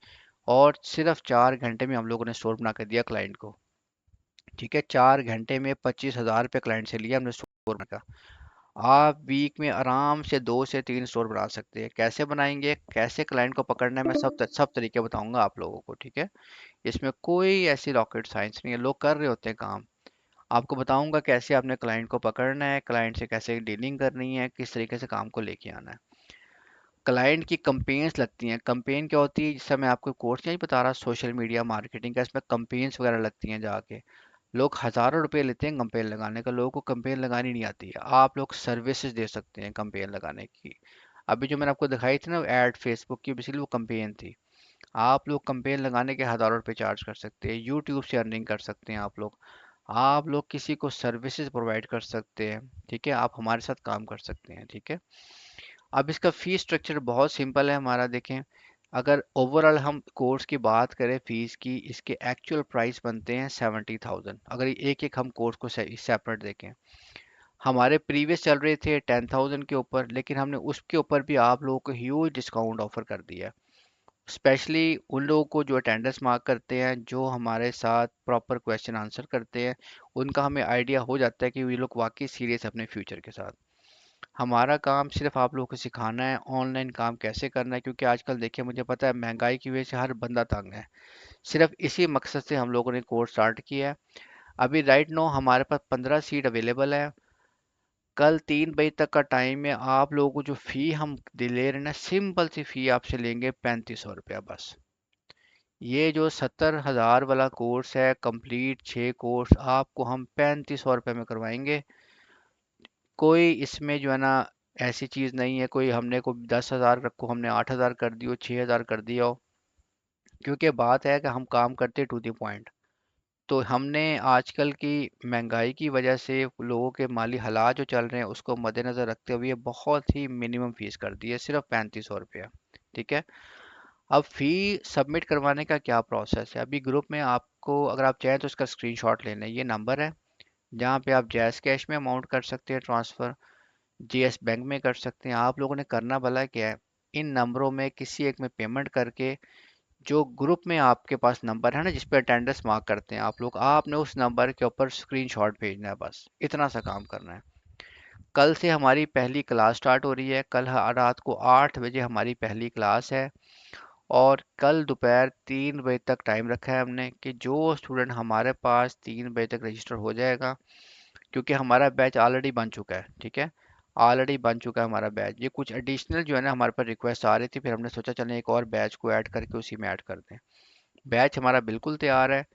और सिर्फ 4 घंटे में हम लोगों ने स्टोर बना कर दिया क्लाइंट को। ठीक है, 4 घंटे में 25,000 रुपये क्लाइंट से लिया हमने स्टोर का। आप वीक में आराम से 2 से 3 स्टोर बना सकते हैं। कैसे बनाएंगे, कैसे क्लाइंट को पकड़ना है, मैं सब तरीके बताऊंगा आप लोगों को। ठीक है, इसमें कोई ऐसी रॉकेट साइंस नहीं है, लोग कर रहे होते हैं काम। आपको बताऊंगा कैसे आपने क्लाइंट को पकड़ना है, क्लाइंट से कैसे डीलिंग करनी है, किस तरीके से काम को लेके आना है। क्लाइंट की कंपेन्स लगती हैं। कंपेन क्या होती है, जिससे मैं आपको कोर्स नहीं बता रहा सोशल मीडिया मार्केटिंग का, इसमें कंपेन्स वगैरह लगती हैं जाके। लोग हज़ारों रुपए लेते हैं कंपेन लगाने का, लोगों को कंपेन लगानी नहीं आती है। आप लोग सर्विसेज दे सकते हैं कंपेन लगाने की। अभी जो मैंने आपको दिखाई थी ना ऐड फेसबुक की, बेसिकली वो कंपेन थी। आप लोग कंपेन लगाने के हज़ारों रुपए चार्ज कर सकते हैं, यूट्यूब से अर्निंग कर सकते हैं आप लोग। आप लोग किसी को सर्विसेज प्रोवाइड कर सकते हैं। ठीक है, आप हमारे साथ काम कर सकते हैं। ठीक है, अब इसका फीस स्ट्रक्चर बहुत सिंपल है हमारा। देखें, अगर ओवरऑल हम कोर्स की बात करें फीस की, इसके एक्चुअल प्राइस बनते हैं 70,000। अगर एक एक हम कोर्स को सेपरेट देखें, हमारे प्रीवियस चल रहे थे 10,000 के ऊपर, लेकिन हमने उसके ऊपर भी आप लोगों को ह्यूज डिस्काउंट ऑफर कर दिया है। स्पेशली उन लोगों को जो अटेंडेंस मार्क करते हैं, जो हमारे साथ प्रॉपर क्वेश्चन आंसर करते हैं, उनका हमें आइडिया हो जाता है कि ये लोग वाकई सीरियस है अपने फ्यूचर के साथ। हमारा काम सिर्फ आप लोगों को सिखाना है ऑनलाइन काम कैसे करना है, क्योंकि आजकल देखिए मुझे पता है महंगाई की वजह से हर बंदा तंग है। सिर्फ इसी मकसद से हम लोगों ने कोर्स स्टार्ट किया है। अभी राइट नो हमारे पास 15 सीट अवेलेबल है। कल 3 बजे तक का टाइम है। आप लोगों को जो फ़ी हम ले रहे हैं ना, सिंपल सी फ़ी आपसे लेंगे 3500 रुपया बस। ये जो 70,000 वाला कोर्स है, कंप्लीट 6 कोर्स आपको हम 3500 रुपये में करवाएंगे। कोई इसमें जो है ना ऐसी चीज़ नहीं है, कोई हमने को 10,000 रखो हमने 8,000 कर दियो, 6,000 कर दिया हो। क्योंकि बात है कि हम काम करते टू द पॉइंट। तो हमने आजकल की महंगाई की वजह से लोगों के माली हालात जो चल रहे हैं उसको मद्देनज़र रखते हुए बहुत ही मिनिमम फीस कर दी है, सिर्फ 3500 रुपया। ठीक है, अब फ़ी सबमिट करवाने का क्या प्रोसेस है, अभी ग्रुप में आपको अगर आप चाहें तो इसका स्क्रीनशॉट ले लें। ये नंबर है जहाँ पे आप जैज़ कैश में अमाउंट कर सकते हैं ट्रांसफ़र, जीएस बैंक में कर सकते हैं। आप लोगों ने करना भला क्या है, इन नंबरों में किसी एक में पेमेंट करके, जो ग्रुप में आपके पास नंबर है ना जिस पे अटेंडेंस मार्क करते हैं आप लोग, आपने उस नंबर के ऊपर स्क्रीनशॉट भेजना है, बस इतना सा काम करना है। कल से हमारी पहली क्लास स्टार्ट हो रही है। कल रात को 8 बजे हमारी पहली क्लास है, और कल दोपहर 3 बजे तक टाइम रखा है हमने कि जो स्टूडेंट हमारे पास 3 बजे तक रजिस्टर हो जाएगा, क्योंकि हमारा बैच ऑलरेडी बन चुका है। ठीक है, ऑलरेडी बन चुका है हमारा बैच। ये कुछ एडिशनल जो है ना हमारे पास रिक्वेस्ट आ रही थी, फिर हमने सोचा चलें एक और बैच को ऐड करके उसी में ऐड कर दें। बैच हमारा बिल्कुल तैयार है।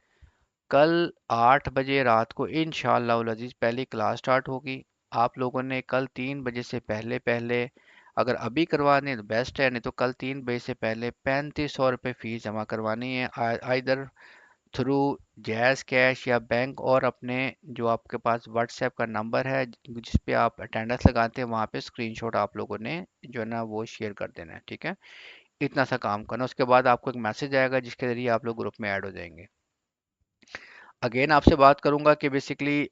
कल 8 बजे रात को इंशाअल्लाह अज़ीज़ पहली क्लास स्टार्ट होगी। आप लोगों ने कल 3 बजे से पहले पहले अगर अभी करवा दें तो बेस्ट है, नहीं तो कल 3 बजे से पहले 3500 रुपये फ़ीस जमा करवानी है, आइदर थ्रू जैज़ कैश या बैंक, और अपने जो आपके पास व्हाट्सएप का नंबर है जिस पे आप अटेंडेंस लगाते हैं वहाँ पे स्क्रीनशॉट आप लोगों ने जो है ना वो शेयर कर देना है। ठीक है, इतना सा काम करना, उसके बाद आपको एक मैसेज आएगा जिसके ज़रिए आप लोग ग्रुप में ऐड हो जाएंगे। अगेन आपसे बात करूंगा कि बेसिकली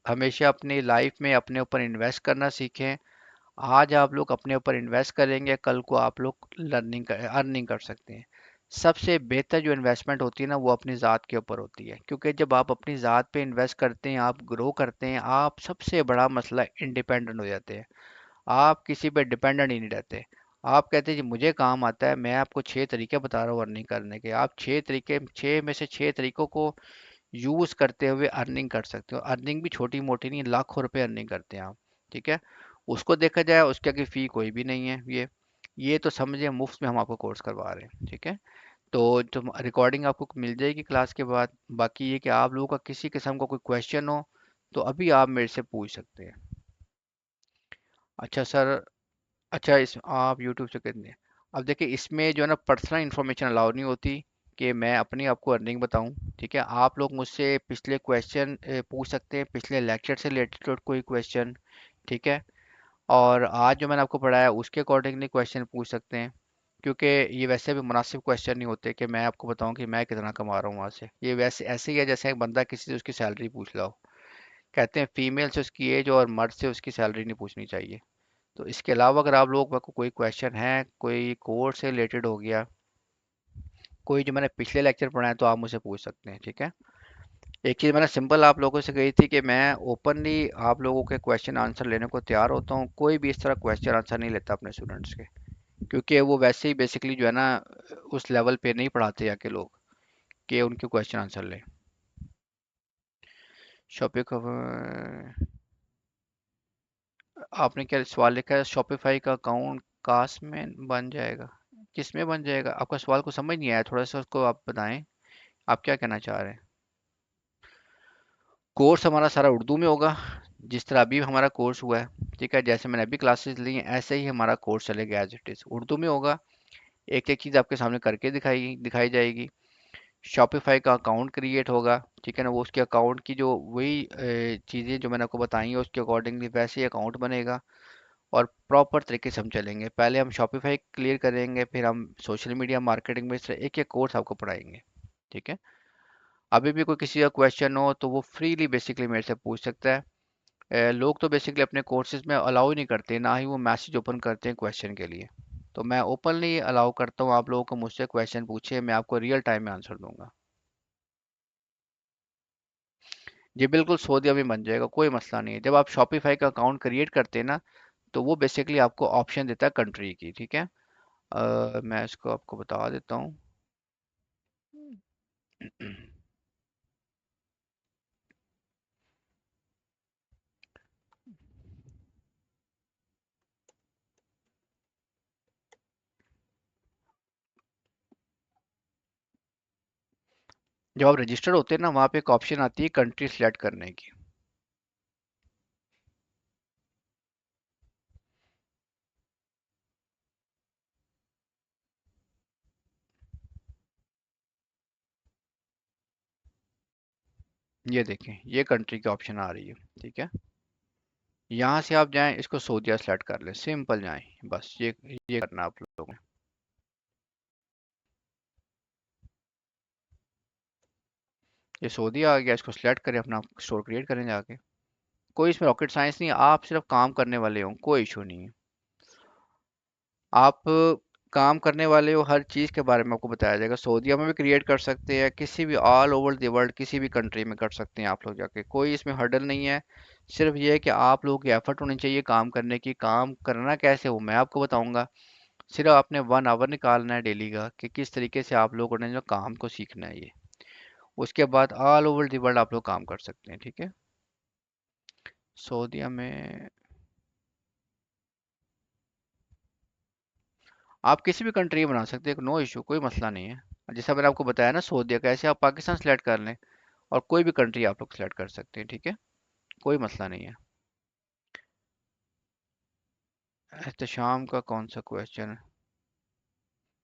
हमेशा अपनी लाइफ में अपने ऊपर इन्वेस्ट करना सीखें। आज आप लोग अपने ऊपर इन्वेस्ट करेंगे, कल को आप लोग अर्निंग कर सकते हैं। सबसे बेहतर जो इन्वेस्टमेंट होती है ना वो अपनी ज़ात के ऊपर होती है, क्योंकि जब आप अपनी ज़ात पे इन्वेस्ट करते हैं, आप ग्रो करते हैं, आप सबसे बड़ा मसला इंडिपेंडेंट हो जाते हैं। आप किसी पे डिपेंडेंट ही नहीं रहते। आप कहते हैं जी मुझे काम आता है, मैं आपको 6 तरीके बता रहा हूँ अर्निंग करने के, आप 6 तरीके, 6 में से 6 तरीकों को यूज़ करते हुए अर्निंग कर सकते हो। अर्निंग भी छोटी मोटी नहीं, लाखों रुपए अर्निंग करते हैं आप। ठीक है, उसको देखा जाए उसके आगे फ़ी कोई भी नहीं है। ये तो समझिए मुफ्त में हम आपको कोर्स करवा रहे हैं। ठीक है, तो रिकॉर्डिंग आपको मिल जाएगी क्लास के बाद। बाकी ये कि आप लोगों का किसी किस्म का कोई क्वेश्चन हो तो अभी आप मेरे से पूछ सकते हैं। अच्छा सर, अच्छा इस आप यूट्यूब से कितने, अब देखिए इसमें जो है ना पर्सनल इन्फॉर्मेशन अलाउ नहीं होती कि मैं अपनी आपको अर्निंग बताऊं। ठीक है, आप लोग मुझसे पिछले क्वेश्चन पूछ सकते हैं, पिछले लेक्चर से रिलेटेड कोई क्वेश्चन। ठीक है, और आज जो मैंने आपको पढ़ाया उसके अकॉर्डिंगली क्वेश्चन पूछ सकते हैं, क्योंकि ये वैसे भी मुनासिब क्वेश्चन नहीं होते कि मैं आपको बताऊं कि मैं कितना कमा रहा हूँ वहाँ से। ये वैसे ऐसे ही है जैसे एक बंदा किसी से उसकी सैलरी पूछ ला हो। कहते हैं फीमेल से उसकी एज और मर्द से उसकी सैलरी नहीं पूछनी चाहिए। तो इसके अलावा अगर आप लोगों को कोई क्वेश्चन है, कोई कोर्स से रिलेटेड हो गया, कोई जो मैंने पिछले लेक्चर पढ़ा है, तो आप मुझसे पूछ सकते हैं, ठीक है। एक चीज़ मैंने सिंपल आप लोगों से कही थी कि मैं ओपनली आप लोगों के क्वेश्चन आंसर लेने को तैयार होता हूँ। कोई भी इस तरह क्वेश्चन आंसर नहीं लेता अपने स्टूडेंट्स के, क्योंकि वो वैसे ही बेसिकली जो है ना उस लेवल पे नहीं पढ़ाते जाके लोग कि उनके क्वेश्चन आंसर लें। शॉपिंग, आपने क्या सवाल लिखा है? शॉपिफाई का अकाउंट काश में बन जाएगा? किस में बन जाएगा? आपका सवाल को समझ नहीं आया, थोड़ा सा उसको आप बताएं, आप क्या कहना चाह रहे हैं। कोर्स हमारा सारा उर्दू में होगा, जिस तरह अभी हमारा कोर्स हुआ है, ठीक है। जैसे मैंने अभी क्लासेस ली हैं ऐसे ही हमारा कोर्स चलेगा, एज इट इज़ उर्दू में होगा। एक एक चीज़ आपके सामने करके दिखाई दिखाई जाएगी। शॉपिफाई का अकाउंट क्रिएट होगा, ठीक है ना। वो उसके अकाउंट की जो वही चीज़ें जो मैंने आपको बताई हैं उसके अकॉर्डिंगली वैसे ही अकाउंट बनेगा। और प्रॉपर तरीके से हम चलेंगे। पहले हम शॉपिफाई क्लियर करेंगे, फिर हम सोशल मीडिया मार्केटिंग में इस तरह एक एक कोर्स आपको पढ़ाएंगे, ठीक है। अभी भी कोई किसी का क्वेश्चन हो तो वो फ्रीली बेसिकली मेरे से पूछ सकता है। लोग तो बेसिकली अपने कोर्सेज में अलाउ ही नहीं करते, ना ही वो मैसेज ओपन करते हैं क्वेश्चन के लिए। तो मैं ओपनली अलाउ करता हूँ, आप लोगों को मुझसे क्वेश्चन पूछे, मैं आपको रियल टाइम में आंसर दूंगा। जी बिल्कुल, सऊदीया में बन जाएगा, कोई मसला नहीं है। जब आप शॉपिफाई का अकाउंट क्रिएट करते हैं ना, तो वो बेसिकली आपको ऑप्शन देता है कंट्री की, ठीक है। मैं इसको आपको बता देता हूँ। जब आप रजिस्टर होते हैं ना, वहाँ पे एक ऑप्शन आती है कंट्री सिलेक्ट करने की। ये देखें, ये कंट्री की ऑप्शन आ रही है, ठीक है। यहाँ से आप जाएं, इसको सऊदीया सेलेक्ट कर लें, सिंपल जाएं, बस ये करना आप लोगों ने। ये सऊदीया आ गया, इसको सिलेक्ट करें, अपना स्टोर क्रिएट करें जाके। कोई इसमें रॉकेट साइंस नहीं है, आप सिर्फ काम करने वाले हो, कोई इशू नहीं है। आप काम करने वाले हो, हर चीज़ के बारे में आपको बताया जाएगा। सऊदीया में भी क्रिएट कर सकते हैं, किसी भी ऑल ओवर द वर्ल्ड किसी भी कंट्री में कर सकते हैं आप लोग जाके, कोई इसमें हर्डल नहीं है। सिर्फ ये है कि आप लोगों की एफर्ट होनी चाहिए काम करने की। काम करना कैसे वो मैं आपको बताऊंगा। सिर्फ आपने 1 आवर निकालना है डेली का, कि किस तरीके से आप लोगों ने जो काम को सीखना है ये। उसके बाद ऑल ओवर द वर्ल्ड आप लोग काम कर सकते हैं, ठीक है। सऊदीया में आप किसी भी कंट्री बना सकते हैं, नो इशू, कोई मसला नहीं है। जैसा मैंने आपको बताया ना, सऊदीया का, ऐसे आप पाकिस्तान सेलेक्ट कर लें और कोई भी कंट्री आप लोग सेलेक्ट कर सकते हैं, ठीक है। कोई मसला नहीं है। एहतशाम का कौन सा क्वेश्चन है?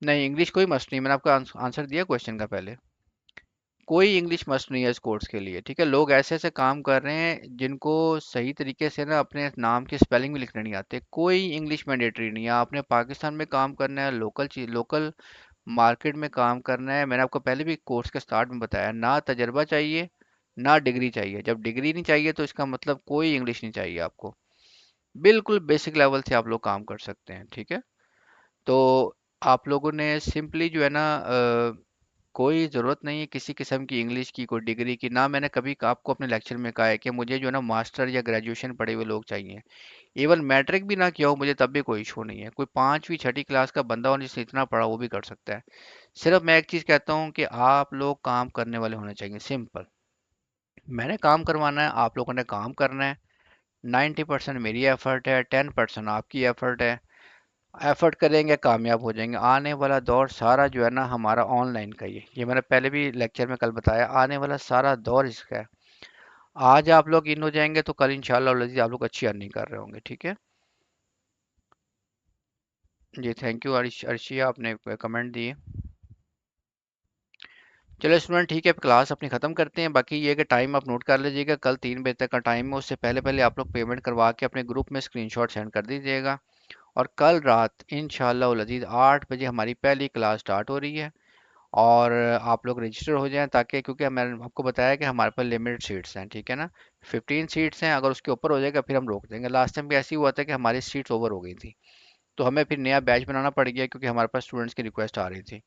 नहीं, इंग्लिश कोई मस्ट नहीं, मैंने आपको आंसर दिया क्वेश्चन का पहले। कोई इंग्लिश मस्ट नहीं है इस कोर्स के लिए, ठीक है। लोग ऐसे ऐसे काम कर रहे हैं जिनको सही तरीके से ना अपने नाम की स्पेलिंग भी लिखने नहीं आते। कोई इंग्लिश मैंडेटरी नहीं है, आपने पाकिस्तान में काम करना है, लोकल चीज लोकल मार्केट में काम करना है। मैंने आपको पहले भी कोर्स के स्टार्ट में बताया, ना तजर्बा चाहिए, ना डिग्री चाहिए। जब डिग्री नहीं चाहिए तो इसका मतलब कोई इंग्लिश नहीं चाहिए आपको। बिल्कुल बेसिक लेवल से आप लोग काम कर सकते हैं, ठीक है। तो आप लोगों ने सिंपली जो है ना कोई ज़रूरत नहीं है किसी किस्म की इंग्लिश की, कोई डिग्री की। ना मैंने कभी आपको अपने लेक्चर में कहा है कि मुझे जो है ना मास्टर या ग्रेजुएशन पढ़े हुए लोग चाहिए। इवन मैट्रिक भी ना किया हो मुझे, तब भी कोई इशू नहीं है। कोई पाँचवीं छठी क्लास का बंदा हो जिसने इतना पढ़ा, वो भी कर सकता है। सिर्फ मैं एक चीज़ कहता हूँ कि आप लोग काम करने वाले होने चाहिए, सिंपल। मैंने काम करवाना है, आप लोगों ने काम करना है। 90% मेरी एफर्ट है, 10% आपकी एफर्ट है। एफर्ट करेंगे, कामयाब हो जाएंगे। आने वाला दौर सारा जो है ना हमारा ऑनलाइन का ही है, ये मैंने पहले भी लेक्चर में कल बताया। आने वाला सारा दौर इसका है। आज आप लोग इन हो जाएंगे तो कल इंशाल्लाह लजीज आप लोग अच्छी अर्निंग कर रहे होंगे, ठीक है। जी थैंक यू अर्शिया, आपने कमेंट दिए। चलो स्टूडेंट, ठीक है, अब क्लास अपनी ख़त्म करते हैं। बाकी ये है कि टाइम आप नोट कर लीजिएगा, कल 3 बजे तक का टाइम है। उससे पहले पहले आप लोग पेमेंट करवा के अपने ग्रुप में स्क्रीनशॉट सेंड कर दीजिएगा। और कल रात इंशाल्लाह अज़ीज़ 8 बजे हमारी पहली क्लास स्टार्ट हो रही है। और आप लोग रजिस्टर हो जाएं, ताकि क्योंकि मैंने आपको बताया कि हमारे पास लिमिटेड सीट्स हैं, ठीक है ना। 15 सीट्स हैं, अगर उसके ऊपर हो जाएगा फिर हम रोक देंगे। लास्ट टाइम भी ऐसे ही हुआ था कि हमारी सीट्स ओवर हो गई थी, तो हमें फिर नया बैच बनाना पड़ गया क्योंकि हमारे पास स्टूडेंट्स की रिक्वेस्ट आ रही थी।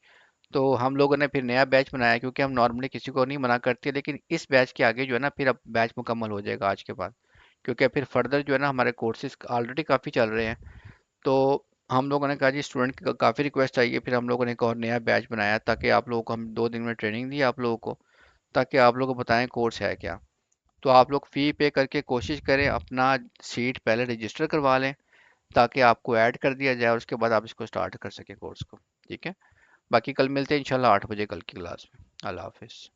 तो हम लोगों ने फिर नया बैच बनाया, क्योंकि हम नॉर्मली किसी को नहीं मना करते, लेकिन इस बैच के आगे जो है ना फिर अब बैच मुकम्मल हो जाएगा आज के बाद, क्योंकि फिर फर्दर जो है ना हमारे कोर्सेज ऑलरेडी काफ़ी चल रहे हैं। तो हम लोगों ने कहा जी, स्टूडेंट की काफ़ी रिक्वेस्ट आई है, फिर हम लोगों ने एक और नया बैच बनाया, ताकि आप लोगों को हम 2 दिन में ट्रेनिंग दी आप लोगों को, ताकि आप लोगों को बताएं कोर्स है क्या। तो आप लोग फ़ी पे करके कोशिश करें अपना सीट पहले रजिस्टर करवा लें, ताकि आपको ऐड कर दिया जाए और उसके बाद आप इसको स्टार्ट कर सकें कोर्स को। ठीक है, बाकी कल मिलते हैं इंशाल्लाह 8 बजे कल की क्लास में। अल्लाह हाफिज़।